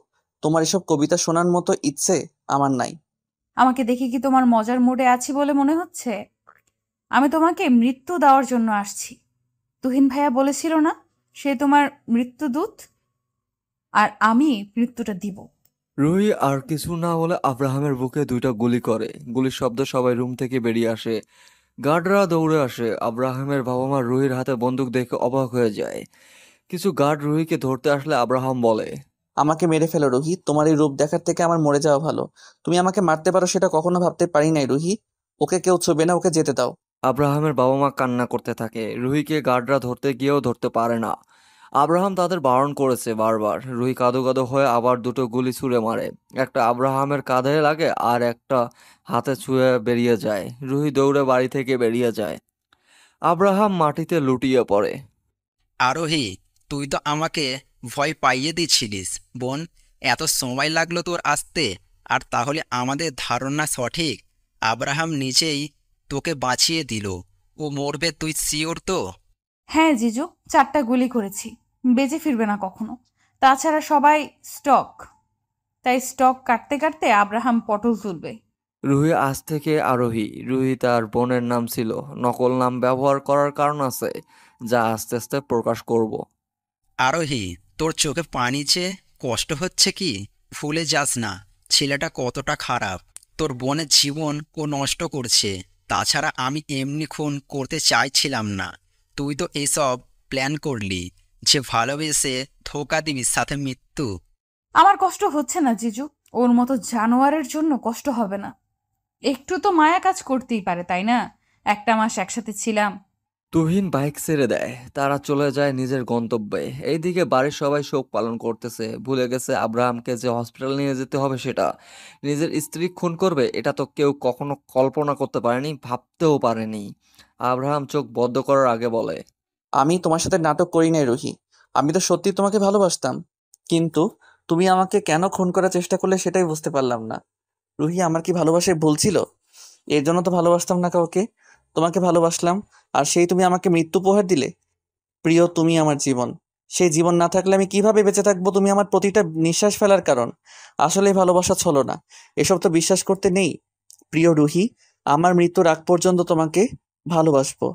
তোমার এসব কবিতা শোনার মতো ইচ্ছে আমার নাই। আমাকে দেখে কি তোমার মজার মুডে আছি বলে মনে হচ্ছে? আমি তোমাকে মৃত্যু দেওয়ার জন্য আসছি। তুহিন ভাইয়া বলেছিল না, সে তোমার মৃত্যুদূত, আর আমি মৃত্যুটা দিব। রুহি আর কিছু না বলে আব্রাহামের বুকে দুইটা গুলি করে। গুলির শব্দ সবাই রুম থেকে বেরিয়ে আসে। গার্ডরা দৌড়ে আসে। আব্রাহামের বাবা মা রুহির হাতে বন্দুক দেখে অবাক হয়ে যায়। কিছু গার্ড রুহিকে ধরতে আসলে আব্রাহাম বলে। আমাকে মেরে ফেলো রুহি, তোমার এই রূপ দেখার থেকে আমার মরে যাওয়া ভালো। তুমি আমাকে মারতে পারো সেটা কখনো ভাবতে পারি নাই রুহি। ওকে কেউ ছুবে না, ওকে যেতে দাও। আব্রাহামের বাবা মা কান্না করতে থাকে। রুহিকে গার্ডরা ধরতে গিয়েও ধরতে পারে না। আব্রাহাম তাদের বারণ করেছে বারবার। রুহি কাঁদো কাঁদো হয়ে আবার দুটো গুলি ছুঁড়ে মারে। একটা আব্রাহামের কাঁধে লাগে আর একটা হাতে ছুঁয়ে বেরিয়ে যায়। রুহি দৌড়ে বাড়ি থেকে বেরিয়ে যায়। আব্রাহাম মাটিতে লুটিয়ে পড়ে। আরোহী, তুই তো আমাকে ভয় পাইয়ে দিচ্ছিলিস বোন। এত সময় লাগলো তোর আসতে? আর তাহলে আমাদের ধারণা সঠিক? আব্রাহাম নিজেই তোকে বাঁচিয়ে দিল। ও মরবে, তুই শিওর তো? হ্যাঁ জিজু, 4টা গুলি করেছি। বেঁচে ফিরবে না কখনো। তাছাড়া সবাই স্টক। তাই স্টক কাটতে কাটতে আব্রাহাম পটল তুলবে। রুহি আজ থেকে আরোহী। রুহি তার বোনের নাম ছিল, নকল নাম ব্যবহার করার কারণ আছে, যা আস্তে আস্তে প্রকাশ করব। আরোহী, তোর চোখে পানি যে কষ্ট হচ্ছে কি? ভুলে যাস না ছেলেটা কতটা খারাপ। তোর বোনের জীবন ও নষ্ট করছে। তাছাড়া আমি এমনি খুন করতে চাইছিলাম না। তুই তো এসব প্ল্যান করলি যে ভালোবেসে ধোকা দিবি, সাথে মৃত্যু। আমার কষ্ট হচ্ছে না জিজু, ওর মতো জানোয়ারের জন্য কষ্ট হবে না। একটু তো মায়া কাজ করতেই পারে, তাই না? একটা মাস একসাথে ছিলাম। তুহিন বাইক ছেড়ে দেয়, তারা চলে যায় নিজের গন্তব্যে। এইদিকে বাড়ির সবাই শোক পালন করতেছে, ভুলে গেছে আব্রাহামকে যে হসপিটাল নিয়ে যেতে হবে সেটা। নিজের স্ত্রী খুন করবে এটা তো কেউ কখনো কল্পনা করতে পারেনি, ভাবতেও পারেনি। আব্রাহাম চোখ বদ্ধ করার আগে বলে, আমি তোমার সাথে নাটক করি নাই রুহি। আমি তো সত্যি তোমাকে ভালোবাসতাম, কিন্তু তুমি আমাকে কেন খুন করার চেষ্টা করলে সেটাই বুঝতে পারলাম না। রুহি, আমার কি ভালোবাসায় ভুল ছিল? এর জন্য তো ভালোবাসতাম না কাউকে। তোমাকে ভালোবাসলাম, আর সেই তুমি আমাকে মৃত্যু উপহার দিলে। প্রিয়, তুমি আমার জীবন। সেই জীবন না থাকলে আমি কিভাবে বেঁচে থাকবো? তুমি আমার প্রতিটা নিঃশ্বাস ফেলার কারণ। আসলে ভালোবাসা ছলো না, এসব তো বিশ্বাস করতে নেই। প্রিয় রুহি, আমার মৃত্যুর আগ পর্যন্ত তোমাকে ভালোবাসবো।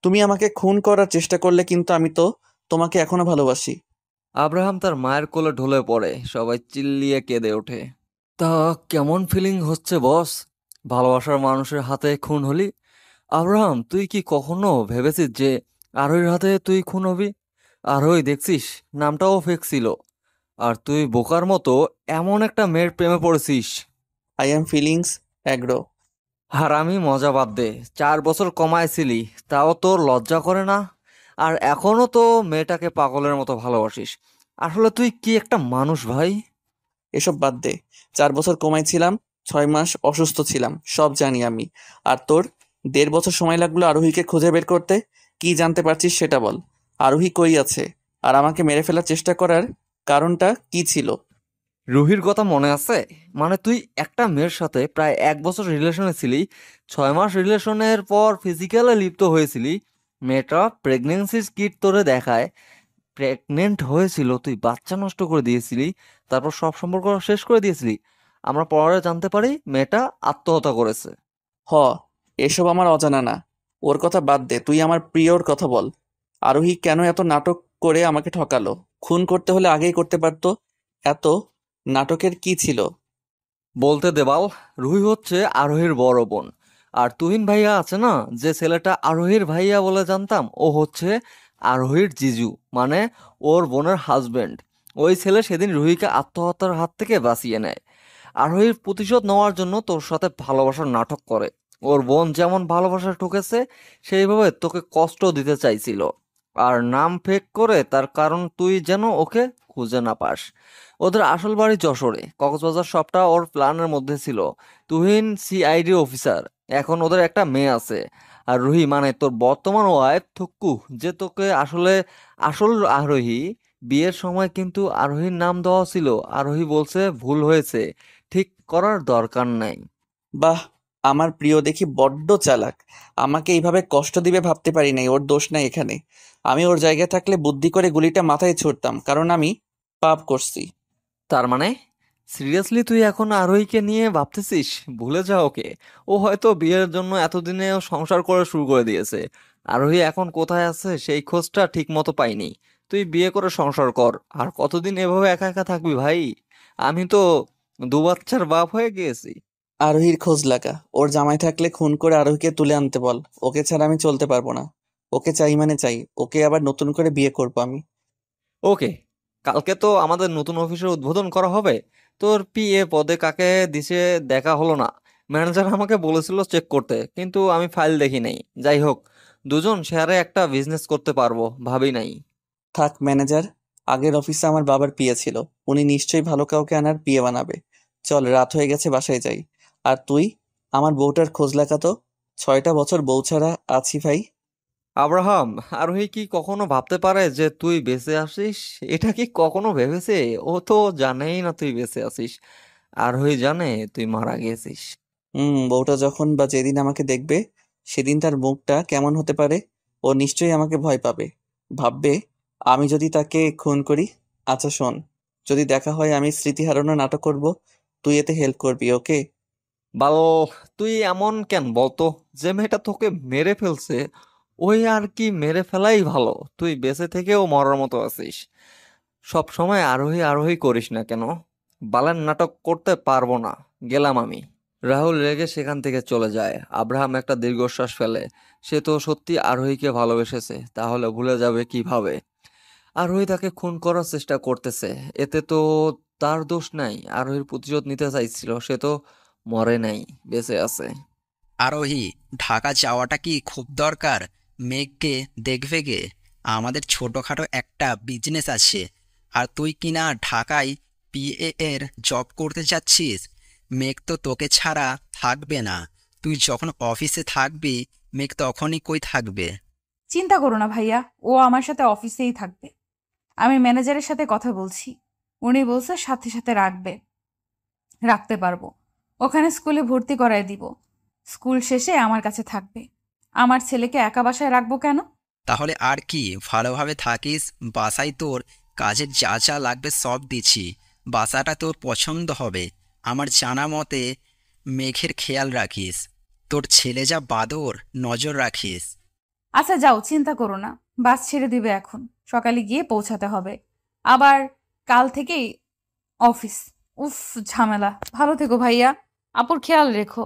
তুমি আমাকে খুন করার চেষ্টা করলে, কিন্তু আমি তো তোমাকে এখনো ভালোবাসি। আব্রাহাম তার মায়ের কোলে ঢলে পড়ে, সবাই চিল্লিয়ে কেঁদে ওঠে। তা কেমন ফিলিং হচ্ছে বস, ভালোবাসার মানুষের হাতে খুন হলি? আব্রাহাম, তুই কি কখনো ভেবেছিস যে আরোহীর হাতে তুই খুন হবি? আরোহী দেখছিস নামটাও ফেক ছিল, আর তুই বোকার মতো এমন একটা মেয়ের প্রেমে পড়েছিস। I am feelings agro. হারামি, মজা বাদ দে। 4 বছর কমাইছিলি, তাও তোর লজ্জা করে না? আর এখনো তো মেয়েটাকে পাগলের মতো ভালোবাসিস। আসলে তুই কি একটা মানুষ ভাই! এসব বাদ দে। 4 বছর কমাইছিলাম, 6 মাস অসুস্থ ছিলাম, সব জানি আমি। আর তোর 1.5 বছর সময় লাগলো আরোহীকে খুঁজে বের করতে। কি জানতে পারছিস সেটা বল। আরোহী কই আছে? আর আমাকে মেরে ফেলার চেষ্টা করার কারণটা কি ছিল? রুহির কথা মনে আছে? মানে তুই একটা মেয়ের সাথে প্রায় 1 বছর রিলেশনে ছিলি, 6 মাস রিলেশনের পর ফিজিক্যালে লিপ্ত হয়েছিলি। মেয়েটা প্রেগনেন্সির কিট তোরে দেখায়, প্রেগনেন্ট হয়েছিল, তুই বাচ্চা নষ্ট করে দিয়েছিলি, তারপর সব সম্পর্ক শেষ করে দিয়েছিলি। আমরা পরে জানতে পারি মেয়েটা আত্মহত্যা করেছে। হ, এসব আমার অজানা না। ওর কথা বাদ দে, তুই আমার প্রিয়র কথা বল। আরোহী কেন এত নাটক করে আমাকে ঠকালো? খুন করতে হলে আগেই করতে পারতো। এত নাটকের কি ছিল? বলতে দেবাল, রুহি হচ্ছে আরোহীর বড় বোন। আর তুহিন ভাইয়া আছে না, যে ছেলেটা আরোহীর ভাইয়া বলে জানতাম, ও হচ্ছে আরোহীর জিজু, মানে ওর বোনের হাজবেন্ড। ওই ছেলে সেদিন রুহিকে আত্মহত্যার হাত থেকে বাঁচিয়ে নেয়। আরোহীর প্রতিশোধ নেওয়ার জন্য তোর সাথে ভালোবাসার নাটক করে। ওর বোন যেমন ভালোবাসা ঠকেছে, সেইভাবে তোকে কষ্ট দিতে চাইছিল। আর নাম ফেক করে, তার কারণ তুই যেন ওকে খুঁজে না পাস। ওদের আসল বাড়ি যশোরে, কক্সবাজার সবটা ওর প্ল্যানের মধ্যে ছিল। তুহিন সিআইডি অফিসার, এখন ওদের একটা মেয়ে আছে। আর রুহি মানে তোর বর্তমান ওয়াইফ থুক্কু, যে তোকে আসলে আসল আরোহী। বিয়ের সময় কিন্তু আরোহীর নাম দেওয়া ছিল, আরোহী বলছে ভুল হয়েছে, ঠিক করার দরকার নাই। বাহ, আমার প্রিয় দেখি বড্ড চালাক। আমাকে এইভাবে কষ্ট দিবে ভাবতে পারি নাই। ওর দোষ নাই এখানে। আমি ওর জায়গায় থাকলে বুদ্ধি করে গুলিটা মাথায় ছুড়তাম, কারণ আমি পাপ করছি। তার মানে সিরিয়াসলি তুই এখন আরোহীকে নিয়ে ভাবতেছিস? ভুলে যা ওকে। ও হয়তো বিয়ের জন্য এতদিনেও সংসার করে শুরু করে দিয়েছে। আরোহী এখন কোথায় আছে সেই খোঁজটা ঠিক মতো পাইনি। তুই বিয়ে করে সংসার কর, আর কতদিন এভাবে একা একা থাকবি ভাই? আমি তো 2 বাচ্চার বাপ হয়ে গিয়েছি। আরোহীর খোঁজ লাগা। ওর জামাই থাকলে খুন করে আরোহীকে তুলে আনতে বল। ওকে ছাড়া আমি চলতে পারবো না। ওকে চাই মানে চাই। ওকে আবার নতুন করে বিয়ে করবো আমি। ওকে, কালকে তো আমাদের নতুন অফিসের উদ্বোধন করা হবে। তোর পিএ পদে কাকে দিছে দেখা হলো না। ম্যানেজার আমাকে বলেছিল চেক করতে, কিন্তু আমি ফাইল দেখি নাই। যাই হোক, দুজন শেয়ারে একটা বিজনেস করতে পারবো ভাবি নাই। থাক ম্যানেজার, আগের অফিসে আমার বাবার পিএ ছিল। উনি নিশ্চয়ই ভালো কাউকে আনার পিএ বানাবে। চল, রাত হয়ে গেছে, বাসায় যাই। আর তুই আমার বউটার খোঁজ লাগা তো। 6টা বছর বউ ছাড়া আছি ভাই। আব্রাহাম, আরোহী কি কখনো ভাবতে পারে যে তুই বেঁচে আছিস? এটা কি কখনো ভেবেছে? ও তো জানেই না তুই বেঁচে আছিস। আরোহী জানে তুই মারা গেছিস। বউটা যখন বা যেদিন আমাকে দেখবে, সেদিন তার মুখটা কেমন হতে পারে? ও নিশ্চয়ই আমাকে ভয় পাবে। ভাববে আমি যদি তাকে খুন করি। আচ্ছা শোন, যদি দেখা হয় আমি স্মৃতি হারানোর নাটক করব, তুই এতে হেল্প করবি, ওকে? বাল, তুই এমন কেন বলতো? যে মেয়েটা তোকে মেরে ফেলছে ওই আর কি মেরে ফেলাই ভালো। তুই বেঁচে থেকেও মরার মতো আছিস। সব সময় আরোহী আরোহী করিস না কেন? বালের নাটক করতে পারবো না, গেলাম আমি। রাহুল রেগে সেখান থেকে চলে যায়। আব্রাহাম একটা দীর্ঘশ্বাস ফেলে। সে তো সত্যি আরোহীকে ভালোবেসেছে, তাহলে ভুলে যাবে কিভাবে? আরোহী তাকে খুন করার চেষ্টা করতেছে, এতে তো তার দোষ নাই। আরোহীর প্রতিশোধ নিতে চাইছিল, সে তো মরে নাই, বেঁচে আছে। আরোহী, ঢাকা যাওয়াটা কি খুব দরকার? মেঘকে দেখবে গে? আমাদের ছোটখাটো একটা বিজনেস আছে, আর তুই কিনা ঢাকায় পিএ এর জব করতে যাচ্ছিস। মেঘ তো তোকে ছাড়া থাকবে না। তুই যখন অফিসে থাকবি, মেঘ তখনই কই থাকবে? চিন্তা করো না ভাইয়া, ও আমার সাথে অফিসেই থাকবে। আমি ম্যানেজারের সাথে কথা বলছি, উনি বলছে সাথে সাথে রাখতে পারবো। ওখানে স্কুলে ভর্তি করায় দিব। স্কুল শেষে আমার কাছে থাকবে। আমার ছেলেকে একা বাসায় রাখবো কেন? তাহলে আর কি, ভালোভাবে থাকিস। বাসায় তোর কাজের যা যা লাগবে সব দিচ্ছি। বাসাটা তোর পছন্দ হবে। আমার জানা মতে মেঘের খেয়াল রাখিস। তোর ছেলে যা বাদর, নজর রাখিস। আচ্ছা যাও, চিন্তা করো না। বাস ছেড়ে দিবে এখন, সকালে গিয়ে পৌঁছাতে হবে। আবার কাল থেকেই অফিস। উফ, ঝামেলা। ভালো থেকো ভাইয়া, আপুর খেয়াল রেখো।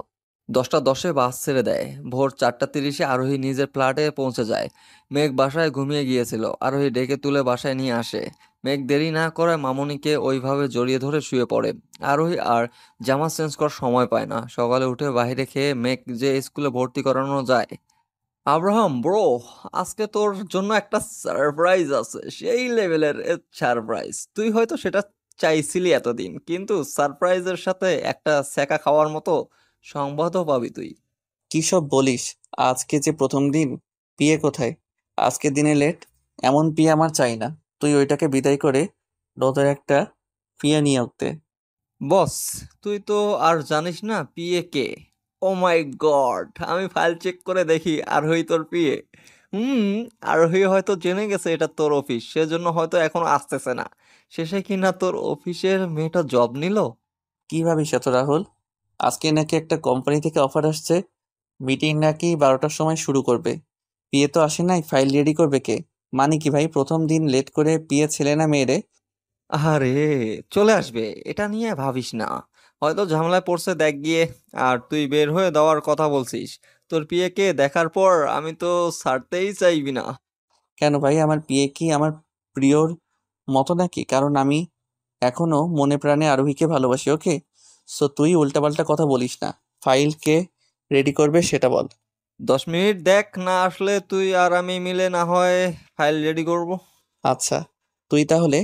10টা 10-এ বাস ছেড়ে দেয়। ভোর 4টা 30-এ আরোহী নিজের ফ্ল্যাটে পৌঁছে যায়। মেঘ বাসায় ঘুমিয়ে গিয়েছিল। আরোহী ডেকে তুলে বাসায় নিয়ে আসে। মেঘ দেরি না করে মামুনিকে ওইভাবে জড়িয়ে ধরে শুয়ে পড়ে। আরোহী আর জামা চেঞ্জ করার সময় পায় না। সকালে উঠে বাইরে খেয়ে মেঘ যে স্কুলে ভর্তি করানো যায়। আব্রাহাম ব্রো, আজকে তোর জন্য একটা সারপ্রাইজ আছে, সেই লেভেলের সারপ্রাইজ। তুই হয়তো সেটা চাইছিলি এতদিন, কিন্তু সারপ্রাইজের সাথে একটা সেকা খাওয়ার মতো সংবাদও পাবি তুই। কি সব বলিস? আজকে যে প্রথম দিন, বিয়ে কোথায়? আজকে দিনে লেট? এমন বিয়ে আমার চাই না। তুই ওইটাকে বিদায় করে নতুন একটা বিয়ে নিয়ে উঠতে। বস, তুই তো আর জানিস না পিএ কে? ও মাই গড, আমি ফাইল চেক করে দেখি আরোহী তোর পিএ। হুম। আরোহী হয়তো জেনে গেছে এটা তোর অফিস, সেজন্য হয়তো এখনো আসতেছে না। শেষে কিনা তোর অফিসের মেয়েটা জব নিল। কি ভাবিস এত রাহুল? আজকে নাকি একটা কোম্পানি থেকে অফার আসছে, মিটিং নাকি 12টার সময় শুরু করবে। বিয়ে তো আসে নাই, ফাইল রেডি করবে কে? মানে কি ভাই, প্রথম দিন লেট করে বিয়ে ছেলে না মেয়েরে? আরে, চলে আসবে, এটা নিয়ে ভাবিস না। হয়তো ঝামেলায় পড়ছে দেখ গিয়ে। আর তুই বের হয়ে দেওয়ার কথা বলছিস। তোর পিএকে দেখার পর আমি তো ছাড়তেই চাইবি না। কেন ভাই, আমার বিয়ে কি আমার প্রিয়র মতো নাকি? কারণ আমি এখনো মনে প্রাণে আরোহীকে ভালোবাসি, ওকে? সো তুই উল্টাপাল্টা কথা বলিস না। ফাইল কে রেডি করবে সেটা বল। 10 মিনিট দেখ, না আসলে তুই আর আমি মিলে না হয় ফাইল রেডি করব। আচ্ছা, তুই তাহলে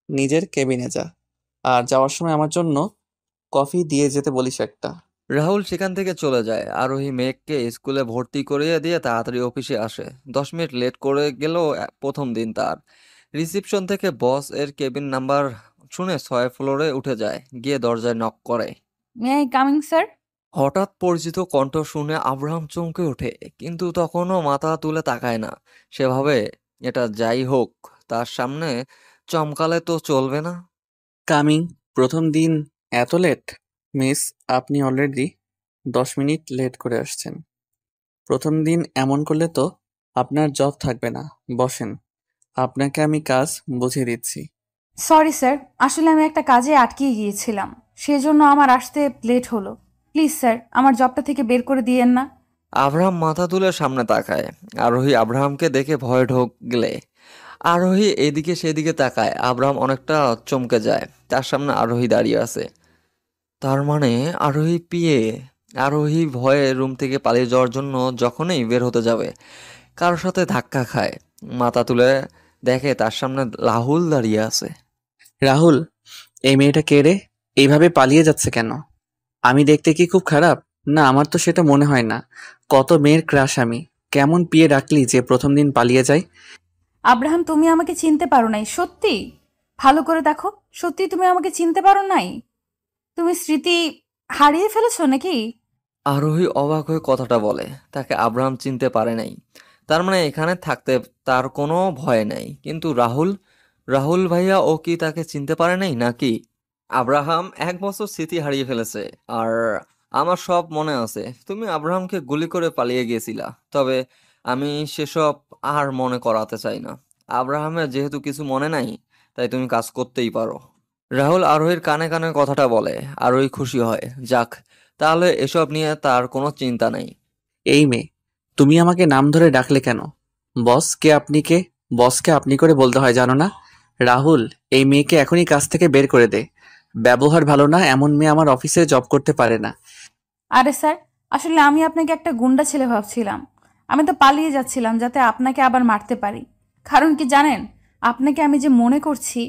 নিজের কেবিনে যা, আর যাওয়ার সময় আমার জন্য কফি দিয়ে যেতে বলিস একটা। রাহুল সেখান থেকে চলে যায়। আরোহী মেঘকে স্কুলে ভর্তি করিয়ে দিয়ে তাড়াতাড়ি অফিসে আসে। 10 মিনিট লেট করে গেল প্রথম দিন তার। রিসিপশন থেকে বস এর কেবিন নাম্বার শুনে 6 ফ্লোরে উঠে যায়, গিয়ে দরজায় নক করে। May I coming sir? হঠাৎ পরিচিত কণ্ঠ শুনে আব্রাহাম চমকে ওঠে, কিন্তু তখনও মাথা তুলে তাকায় না। সেভাবে এটা যাই হোক, তার সামনে চমকালে তো চলবে না। কামিং? প্রথম দিন এত লেট? মিস, আপনি অলরেডি 10 মিনিট লেট করে আসছেন। প্রথম দিন এমন করলে তো আপনার জব থাকবে না। বসেন, আপনাকে আমি কাজ বুঝিয়ে দিচ্ছি। সরি স্যার, আসলে আমি একটা কাজে আটকে গিয়েছিলাম, সেজন্য আমার আসতে লেট হলো। প্লিজ স্যার, আমার জবটা থেকে বের করে দিয়েন না। আব্রাহাম মাথা তুলে সামনে তাকায়। আরোহী আব্রাহামকে দেখে ভয় ঢুকলে আরোহী এদিকে সেদিকে তাকায়। আব্রাহাম অনেকটা চমকে যায়। তার সামনে আরোহী দাঁড়িয়ে আছে। তার মানে আরোহী পিয়ে। আরোহী ভয়ে রুম থেকে পালিয়ে যাওয়ার জন্য যখনই বের হতে যাবে, কারোর সাথে ধাক্কা খায়। মাথা তুলে দেখে তার সামনে রাহুল দাঁড়িয়ে আছে। রাহুল, এই মেয়েটা কে রে? এইভাবে পালিয়ে যাচ্ছে কেন? আমি দেখতে কি খুব খারাপ? না, আমার তো সেটা মনে হয় না। কত মেয়ের ক্রাশ আমি। কেমন বিয়ে ডাকলি যে প্রথম দিন পালিয়ে যায়? আব্রাহাম, তুমি আমাকে চিনতে পারো নাই সত্যি? ভালো করে দেখো, সত্যি তুমি আমাকে চিনতে পারো নাই? তুমি স্মৃতি হারিয়ে ফেলেছো নাকি? আরোহী অবাক হয়ে কথাটা বলে। তাকে আব্রাহাম চিনতে পারে নাই। তার মানে এখানে থাকতে তার কোনো ভয় নাই। কিন্তু রাহুল, রাহুল ভাইয়া ও কি তাকে চিনতে পারে নাই নাকি? আব্রাহাম 1 বছর স্মৃতি হারিয়ে ফেলেছে। আর আমার সব মনে আছে, তুমি আব্রাহামকে গুলি করে পালিয়ে গিয়েছিলা। তবে আমি সেসব আর মনে করাতে চাই না। আব্রাহামের যেহেতু কিছু মনে নাই, তাই তুমি কাজ করতেই পারো। রাহুল আরোহীর কানে কানে কথাটা বলে। আরোহী খুশি হয়। যাক, তাহলে এসব নিয়ে তার কোনো চিন্তা নেই। এই মেয়ে, তুমি আমাকে নাম ধরে ডাকলে কেন? বস কে আপনি কে? বসকে আপনি করে বলতে হয় জানো না? রাহুল, এই মেয়েকে এখনই কাজ থেকে বের করে দে। ব্যবহার ভালো না, এমন মেয়ে আমার অফিসে জব করতে পারে না। আরে স্যার, আসলে আমি আপনাকে একটা গুন্ডা ছেলে ভাবছিলাম। আমি তো পালিয়ে যাচ্ছিলাম যাতে আপনাকে আবার মারতে পারি। কারণ কি জানেন, আপনাকে আমি যে মনে করছি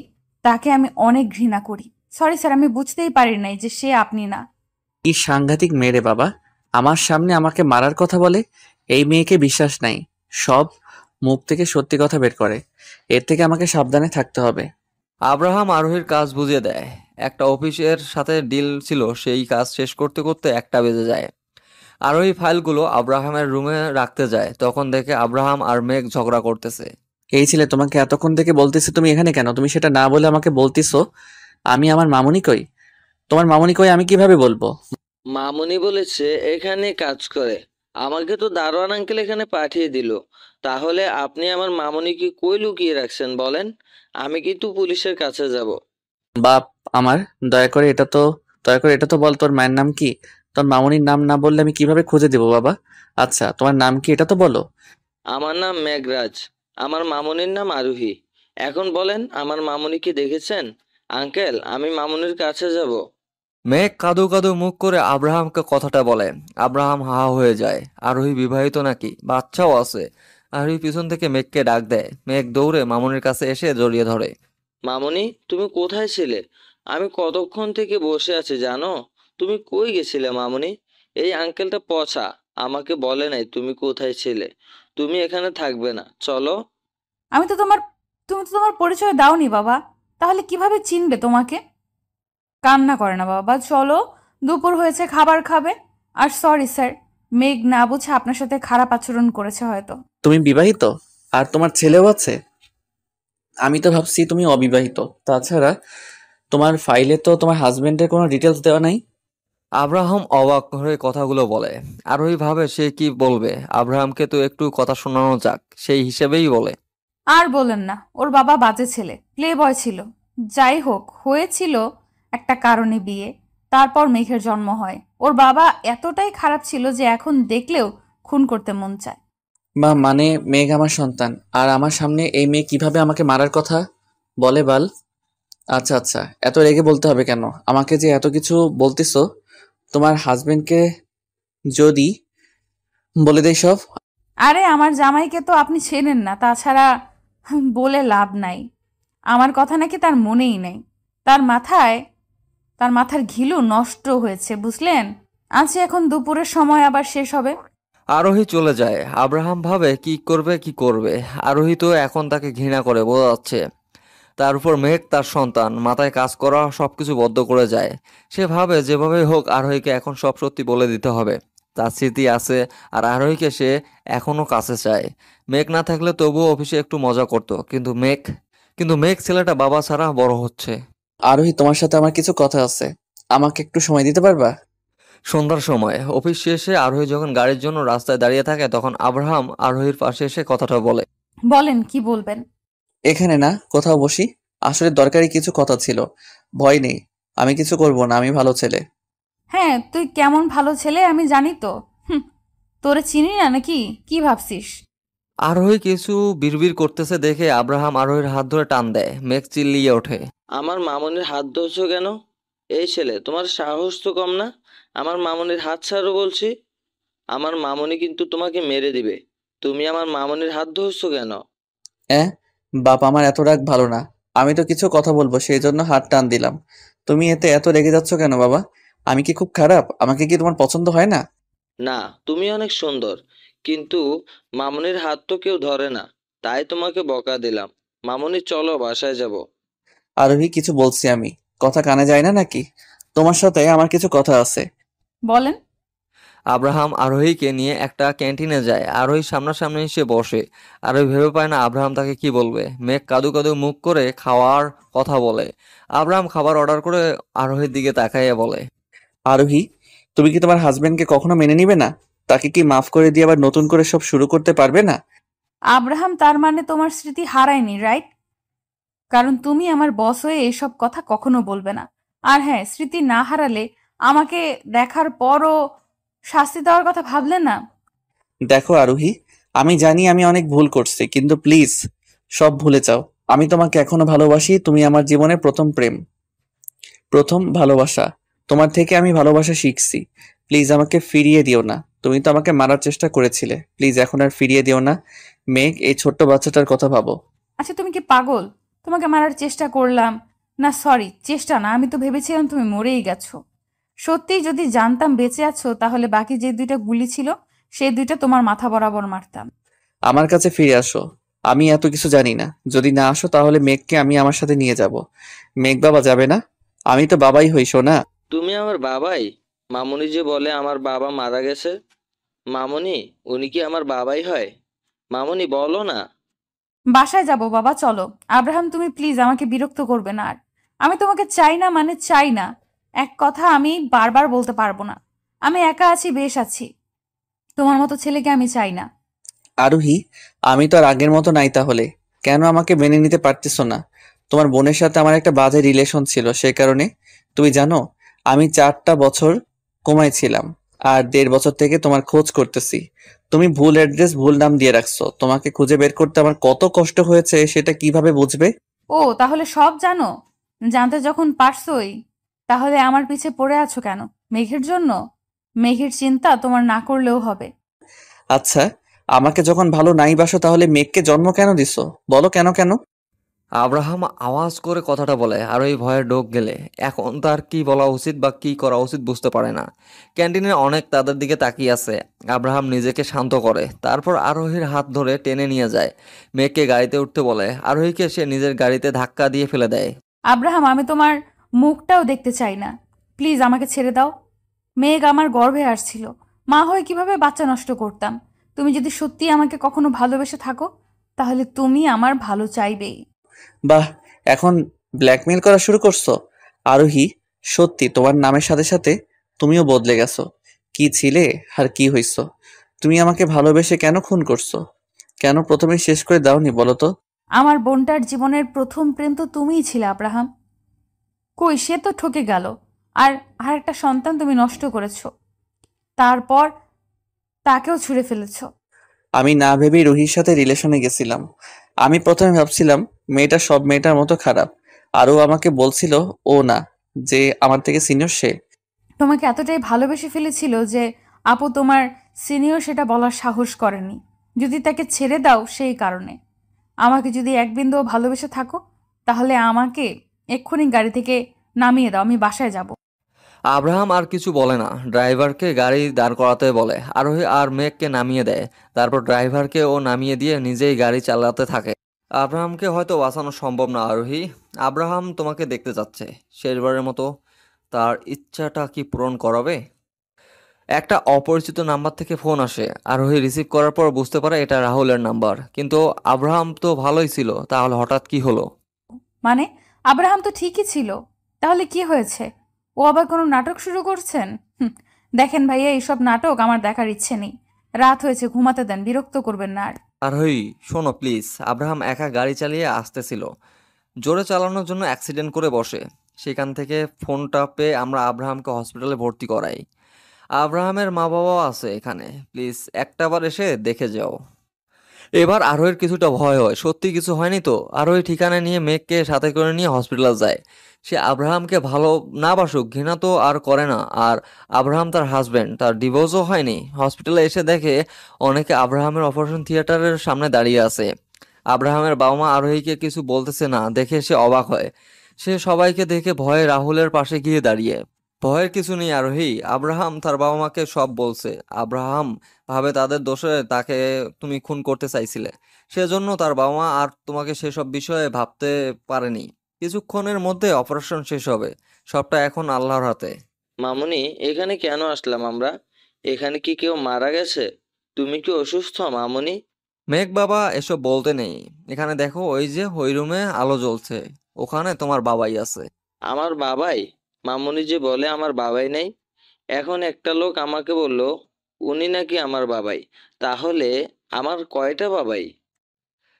তাকে আমি অনেক ঘৃণা করি। সরি স্যার, আমি বুঝতেই পারি নাই যে সে আপনি না। কি সাংঘাতিক মেয়ে রে বাবা! আমার সামনে আমাকে মারার কথা বলে। এই মেয়েকে বিশ্বাস নাই। সব মুখ থেকে সত্যি কথা বের করে। এর থেকে আমাকে সাবধানে থাকতে হবে। আব্রাহাম আরোহীর কাজ বুঝিয়ে দেয়। একটা অফিসের সাথে ডিল ছিল, সেই কাজ শেষ করতে করতে 1টা বেজে যায়। আরোহী ফাইলগুলো আব্রাহামের রুমে রাখতে যায়, তখন দেখে আব্রাহাম আর মেঘ ঝগড়া করতেছে। এই ছেলে, তোমাকে এতক্ষণ থেকে বলতেছি তুমি এখানে কেন? তুমি সেটা না বলে আমাকে বলতিছো আমি আমার মামুনি কই? তোমার মামুনি কই আমি কিভাবে বলবো? মামুনি বলেছে এখানে কাজ করে। আমাকে তো দারোয়ান আঙ্কেল এখানে পাঠিয়ে দিল। তাহলে আপনি আমার মামুনিকে কই লুকিয়ে রাখছেন বলেন? আমি কিন্তু পুলিশের কাছে যাব। বাপ আমার, দয়া করে এটা তো বল, তোর মায়ের নাম কি? তোর মামুনির নাম না বললে আমি কিভাবে খুঁজে দিব বাবা? আচ্ছা, তোমার নাম কি এটা তো বলো। আমার নাম মেঘরাজ। আমার মামুনির নাম আরোহী। এখন বলেন, আমার মামুনিকে দেখেছেন? আঙ্কেল, আমি মামুনির কাছে যাব। মেঘ কাদো কাদো মুখ করে আব্রাহামকে কথাটা বলে। আব্রাহাম হাহা হয়ে যায়। আরোহী বিবাহিত নাকি? বাচ্চাও আছে। আরোহী পিছন থেকে মেঘকে ডাক দেয়। মেঘ দৌড়ে মামুনির কাছে এসে জড়িয়ে ধরে। মামুনি, তুমি কোথায় ছিলে? আমি কতক্ষণ থেকে বসে আছি জানো? তুমি কই গেছিলে মামুনি? এই আঙ্কেলটা পচা, আমাকে বলে নাই তুমি কোথায় ছিলে। তুমি এখানে থাকবে না, চলো। আমি তো তোমার তুমি তো তোমার পরিচয় দাওনি বাবা। তাহলে কিভাবে চিনবে তোমাকে? কান্না করে না বাবা, চলো। দুপুর হয়েছে, খাবার খাবে। আর সরি স্যার, মেঘ না বুঝে আপনার সাথে খারাপ আচরণ করেছে হয়তো। তুমি বিবাহিত? আর তোমার ছেলেও আছে? আমি তো ভাবছি তুমি অবিবাহিত। তাছাড়া তোমার ফাইলে তো তোমার হাজবেন্ডের কোনো ডিটেলস দেওয়া নাই। আব্রাহাম অবাক হয়ে কথাগুলো বলে। আরোহী ভাবে সে কি বলবে। আব্রাহামকে তো একটু কথা শোনানো যাক, সেই হিসেবেই বলে। আর বলেন না, ওর বাবা বাজে ছেলে, প্লে বয় ছিল। যাই হোক, হয়েছিল একটা কারণে বিয়ে। তারপর মেঘের জন্ম হয়। ওর বাবা এতটাই খারাপ ছিল যে এখন দেখলেও খুন করতে মন চায়। বা মানে মেঘ আমার সন্তান, আর আমার সামনে এই মেয়ে কিভাবে আমাকে মারার কথা বলে বাল? আচ্ছা আচ্ছা, এত রেগে বলতে হবে কেন? আমাকে যে এত কিছু বলতেছো, তোমার হাজবেন্ডকে যদি বলে দেই সব। আরে আমার জামাইকে তো আপনি চেনেন না, তাছাড়া বলে লাভ নাই। আমার কথা নাকি তার মনেই নেই। তার মাথায় তার মাথার ঘিলু নষ্ট হয়েছে, বুঝলেন? আছে, এখন দুপুরের সময় আবার শেষ হবে। আরোহী চলে যায়। আব্রাহাম ভাবে কি করবে কি করবে। আরোহী তো এখন তাকে ঘৃণা করে, বোঝা যাচ্ছে। তার উপর মেঘ তার সন্তান, মাথায় কাজ করা সবকিছু বদ্ধ করে যায়। সে ভাবে যেভাবে হোক আরোহীকে এখন সব সত্যি বলে দিতে হবে। তার স্মৃতি আছে, আর আরোহীকে সে এখনো কাছে চায়। মেঘ না থাকলে তবুও অফিসে একটু মজা করত, কিন্তু মেঘ ছেলেটা বাবা ছাড়া বড় হচ্ছে। আরোহী, তোমার সাথে আমার কিছু কথা আছে। আমাকে একটু সময় দিতে পারবা? সন্ধ্যার সময় অফিস শেষে আরোহী যখন গাড়ির জন্য রাস্তায় দাঁড়িয়ে থাকে, তখন আব্রাহাম আরোহীর পাশে এসে কথাটা বলে। বলেন, কি বলবেন? এখানে না, কোথাও বসি। আসলে দরকারি কিছু কথা ছিল। ভয় নেই, আমি কিছু করব না, আমি ভালো ছেলে। হ্যাঁ, তুই কেমন ভালো ছেলে আমি জানি তো। হুম, তোরে চিনি না নাকি? কি ভাবছিস? আরোহী কিছু বিড়বিড় করতেছে দেখে আব্রাহাম আরোহীর হাত ধরে টান দেয়। মেঘ চিল্লিয়ে ওঠে। আমার মামুনির হাত ধরছো কেন? এই ছেলে, তোমার সাহস তো কম না। আমার মামুনির হাত ছাড়ো বলছি। আমার মামুনি কিন্তু তোমাকে মেরে দিবে। তুমি আমার মামুনির হাত ধরছো কেন? হ্যাঁ, বাপ আমার এত রাগ ভালো না। আমি তো কিছু কথা বলবো, সেই জন্য হাত টান দিলাম। তুমি এতে এত রেগে যাচ্ছ কেন বাবা? আমি কি খুব খারাপ? আমাকে কি তোমার পছন্দ হয় না? না, তুমি অনেক সুন্দর, কিন্তু মামুনির হাত তো কেউ ধরে না। তাই তোমাকে বকা দিলাম। মামুনি, চলো বাসায় যাব। আরোহী, কিছু বলছি আমি, কথা কানে যায় না নাকি? তোমার সাথে আমার কিছু কথা আছে। বলেন। আব্রাহাম আরোহীকে নিয়ে একটা ক্যান্টিনে যায়। আরোহী সামনাসামনি এসে বসে। আরোহী ভেবে পায় না আব্রাহাম তাকে কি বলবে। মেঘ কাদু কাদু মুখ করে খাওয়ার কথা বলে। আব্রাহাম খাবার অর্ডার করে আরোহীর দিকে তাকাইয়ে বলে, আরোহী, তুমি কি তোমার হাজবেন্ডকে কখনো মেনে নিবে না? তাকে কি মাফ করে দিয়ে আবার নতুন করে সব শুরু করতে পারবে না? আব্রাহাম, তার মানে তোমার স্মৃতি হারায়নি, রাইট? কারণ তুমি আমার বস হয়ে এসব কথা কখনো বলবে না। আর হ্যাঁ, স্মৃতি না হারালে আমাকে দেখার পরও শাস্তি দেওয়ার কথা ভাবলে না? দেখো আরোহী, আমি জানি আমি অনেক ভুল করছি, কিন্তু প্লিজ সব ভুলে যাও। আমি তোমাকে এখনো ভালোবাসি। তুমি আমার জীবনের প্রথম প্রেম, প্রথম ভালোবাসা। তোমার থেকে আমি ভালোবাসা শিখছি। প্লিজ আমাকে ফিরিয়ে দিও না। তুমি তো আমাকে মারার চেষ্টা করেছিলে। প্লিজ এখন আর ফিরিয়ে দিও না। মেঘ, এই ছোট্ট বাচ্চাটার কথা ভাবো। আচ্ছা, তুমি কি পাগল? তোমাকে মারার চেষ্টা করলাম না? সরি, চেষ্টা না, আমি তো ভেবেছিলাম তুমি মরেই গেছো। সত্যিই যদি জানতাম বেঁচে আছো, তাহলে বাকি যে দুইটা গুলি ছিল সেই দুইটা তোমার মাথা বরাবর মারতাম। আমার কাছে ফিরে আসো। আমি এত কিছু জানি না। যদি না আসো তাহলে মেঘকে আমি আমার সাথে নিয়ে যাব। মেঘ বাবা যাবে না? আমি তো বাবাই হই, সোনা। তুমি আমার বাবাই? মামুনি যে বলে আমার বাবা মারা গেছে। মামুনি, উনি কি আমার বাবাই হয়? মামুনি, বলো না। বাসায় যাব বাবা, চলো। আব্রাহাম, তুমি প্লিজ আমাকে বিরক্ত করবে না আর। আমি তোমাকে চাই না মানে চাই না। এক কথা আমি বারবার বলতে পারবো না। আমি একা আছি, বেশ আছি। তোমার মতো ছেলেকে আমি চাই না। আরোহী, আমি তো আর আগের মতো নাই তাহলে। কেন আমাকে মেনে নিতে পারতেছো না? তোমার বোনের সাথে আমার একটা বাজে রিলেশন ছিল, সে কারণে। তুমি জানো, আমি 4টা বছর কোমায় ছিলাম, আর 1.5 বছর থেকে তোমার খোঁজ করতেছি। তুমি ভুল অ্যাড্রেস, ভুল নাম দিয়ে রাখছো। তোমাকে খুঁজে বের করতে আমার কত কষ্ট হয়েছে সেটা কিভাবে বুঝবে? ও, তাহলে সব জানো? জানতে যখন পারছোই, তাহলে আমার পিছে পড়ে আছো কেন? মেঘের জন্য? মেঘের চিন্তা তোমার না করলেও হবে। আচ্ছা, আমাকে যখন ভালো নাই বাসো তাহলে মেঘকে জন্ম কেন দিছো? বলো কেন কেন? আব্রাহাম আওয়াজ করে কথাটা বলে। আরোহী ভয়ে ঢোক গেলে এখন তার কি বলা উচিত বা কি করা উচিত বুঝতে পারে না। ক্যান্টিনে অনেক তাদের দিকে তাকিয়ে আছে। আব্রাহাম নিজেকে শান্ত করে, তারপর আরোহীর হাত ধরে টেনে নিয়ে যায়। মেঘকে গাড়িতে উঠতে বলে। আরোহীকে সে নিজের গাড়িতে ধাক্কা দিয়ে ফেলে দেয়। আব্রাহাম, আমি তোমার মুখটাও দেখতে চাই না। প্লিজ আমাকে ছেড়ে দাও। মেঘ আমার গর্ভে আসছিল। মা হয়ে কিভাবে বাচ্চা নষ্ট করতাম? তুমি যদি সত্যি আমাকে কখনো ভালোবেসে থাকো, তাহলে তুমি আমার ভালো চাইবেই। বাহ, এখন ব্ল্যাকমেল করা শুরু করছো? আরোহী, সত্যি তোমার নামের সাথে সাথে তুমিও বদলে গেছো। কি ছিলে আর কি হইছো? তুমি আমাকে ভালোবেসে কেন খুন করছো? কেন প্রথমে শেষ করে দাওনি বলো তো? আমার বোনটার জীবনের প্রথম প্রেম তো তুমিই ছিলে আব্রাহাম। কই, সে তো ঠকে গেল। আর আর একটা সন্তান তুমি নষ্ট করেছো। তারপর তাকেও ছুঁড়ে ফেলেছো। আমি না ভেবেই রুহির সাথে রিলেশনে গেছিলাম। আমি প্রথমে ভাবছিলাম মেয়েটা সব মেয়েটার মতো খারাপ। আরও আমাকে বলছিল ও না, যে আমার থেকে সিনিয়র সে। তোমাকে এতটাই ভালোবেসে ফেলেছিল যে আপু তোমার সিনিয়র সেটা বলার সাহস করেনি। যদি তাকে ছেড়ে দাও সেই কারণে। আমাকে যদি এক বিন্দুও ভালোবেসে থাকো, তাহলে আমাকে এক্ষুনি গাড়ি থেকে নামিয়ে দাও, আমি বাসায় যাব। আব্রাহাম আর কিছু বলে না, ড্রাইভারকে গাড়ি দাঁড় করাতে বলে। আরোহী আর মেঘকে নামিয়ে দেয়। তারপর ড্রাইভারকে ও নামিয়ে দিয়ে নিজেই গাড়ি চালাতে থাকে। আব্রাহামকে হয়তো বাঁচানো সম্ভব না আরোহী। আব্রাহাম তোমাকে দেখতে চাচ্ছে। শেষবারের মতো তার ইচ্ছাটা কি পূরণ করাবে? একটা অপরিচিত নাম্বার থেকে ফোন আসে। আরোহী রিসিভ করার পর বুঝতে পারে এটা রাহুলের নাম্বার। কিন্তু আব্রাহাম তো ভালোই ছিল, তাহলে হঠাৎ কি হলো? মানে, আব্রাহাম তো ঠিকই ছিল। তাহলে কি হয়েছে? ও আবার কোনো নাটক শুরু করছেন? দেখেন ভাইয়া, এইসব নাটক আমার দেখার ইচ্ছে নেই। রাত হয়েছে, ঘুমাতে দেন, বিরক্ত করবেন না আর। আরোহী শোনো প্লিজ। আব্রাহাম একা গাড়ি চালিয়ে আসতেছিল। জোরে চালানোর জন্য অ্যাক্সিডেন্ট করে বসে। সেখান থেকে ফোনটা পেয়ে আমরা আব্রাহামকে হসপিটালে ভর্তি করাই। আব্রাহামের মা বাবাও আছে এখানে। প্লিজ একটাবার এসে দেখে যাও। এবার আরোহীর কিছুটা ভয় হয়, সত্যি কিছু হয়নি তো। আরোহী ঠিকানা নিয়ে মেঘকে সাথে করে নিয়ে হসপিটালে যায়। সে আব্রাহামকে ভালো না বাসুক, ঘৃণা তো আর করে না। আর আব্রাহাম তার হাজবেন্ড, তার ডিভোর্সও হয়নি। হসপিটালে এসে দেখে অনেকে আব্রাহামের অপারেশন থিয়েটারের সামনে দাঁড়িয়ে আছে। আব্রাহামের বাবা মা আরোহীকে কিছু বলতেছে না দেখে সে অবাক হয়। সে সবাইকে দেখে ভয়ে রাহুলের পাশে গিয়ে দাঁড়িয়ে। ভয়ের কিছু নেই আরোহী, আব্রাহাম তার বাবা মাকে সব বলছে। আব্রাহাম ভাবে তাদের দোষে তাকে তুমি খুন করতে চাইছিলে। সেজন্য তার বাবা মা আর তোমাকে সেসব বিষয়ে ভাবতে পারেনি। কিছুক্ষণের মধ্যে অপারেশন শেষ হবে। সবটা এখন আল্লাহর হাতে। মামুনি, এখানে কেন আসলাম আমরা? এখানে কি কেউ মারা গেছে? তুমি কি অসুস্থ মামুনি? মেঘ বাবা এসব বলতে নেই। এখানে দেখো, ওই যে ওই রুমে আলো জ্বলছে, ওখানে তোমার বাবাই আছে। আমার বাবাই? মামুনি যে বলে আমার বাবাই নাই। এখন একটা লোক আমাকে বলল উনি নাকি আমার বাবাই। তাহলে আমার কয়টা বাবাই?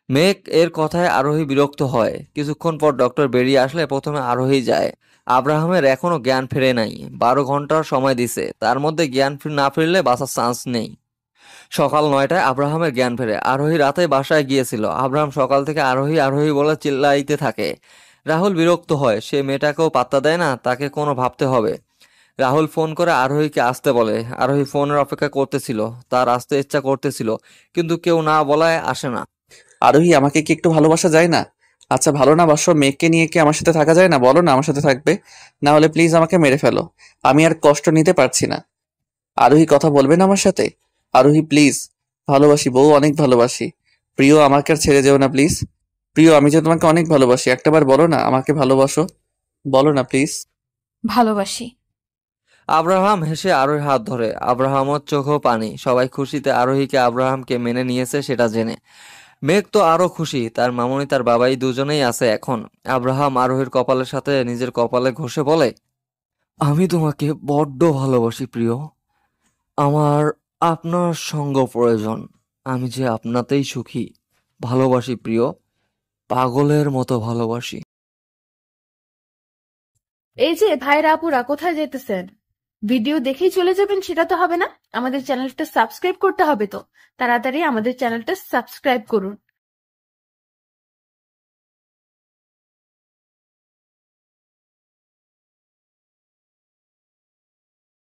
মেঘ এর কথায় আরোহী বিরক্ত হয়। কিছুক্ষণ পর ডক্টর বেরিয়ে আসলে প্রথমে আরোহী যায়। আব্রাহামের এখনো জ্ঞান ফেরে নাই। 12 ঘন্টার সময় দিছে, তার মধ্যে জ্ঞান না ফিরলে বাঁচার চান্স নেই। সকাল 9টায় আব্রাহামের জ্ঞান ফেরে। আরোহী রাতে বাসায় গিয়েছিল। আব্রাহাম সকাল থেকে আরোহী আরোহী বলে চিল্লাইতে থাকে। রাহুল বিরক্ত হয়, সে মেয়েটাকেও পাত্তা দেয় না, তাকে কোনো ভাবতে হবে। রাহুল ফোন করে আরোহীকে আসতে বলে। আরোহী ফোনের অপেক্ষা করতেছিল, তার আসতে ইচ্ছা করতেছিল, কিন্তু কেউ না বলায় আসে না। আরোহী, আমাকে কি একটু ভালোবাসা যায় না? আচ্ছা, ভালো না বাসো মেঘকে নিয়ে কি আমার সাথে থাকা যায় না? বলো না আমার সাথে থাকবে। না হলে প্লিজ আমাকে মেরে ফেলো। আমি আর কষ্ট নিতে পারছি না। আরোহী, কথা বলবে না আমার সাথে? আরোহী প্লিজ। ভালোবাসি বউ, অনেক ভালোবাসি। প্রিয়, আমাকে আর ছেড়ে যেও না প্লিজ। প্রিয়, আমি যে তোমাকে অনেক ভালোবাসি, একটাবার বলো না আমাকে ভালোবাসো। বলো না প্লিজ। ভালোবাসি। আব্রাহাম হেসে আরোহীর হাত ধরে। আব্রাহামও চোখেও পানি। সবাই খুশিতে আরোহীকে আব্রাহামকে মেনে নিয়েছে সেটা জেনে। মেঘ তো আরো খুশি, তার মামুনি তার বাবাই দুজনেই আছে এখন। আব্রাহাম আরোহীর কপালের সাথে নিজের কপালে ঘষে বলে, আমি তোমাকে বড্ড ভালোবাসি প্রিয়। আমার আপনার সঙ্গ প্রয়োজন। আমি যে আপনাতেই সুখী। ভালোবাসি প্রিয়, পাগলের মতো ভালোবাসি। এই যে ভাইরা আপুরা, কোথায় যেতেছেন? ভিডিও দেখেই চলে যাবেন সেটা তো হবে না, আমাদের চ্যানেলটা সাবস্ক্রাইব করতে হবে তো। তাড়াতাড়ি আমাদের চ্যানেলটা সাবস্ক্রাইব করুন।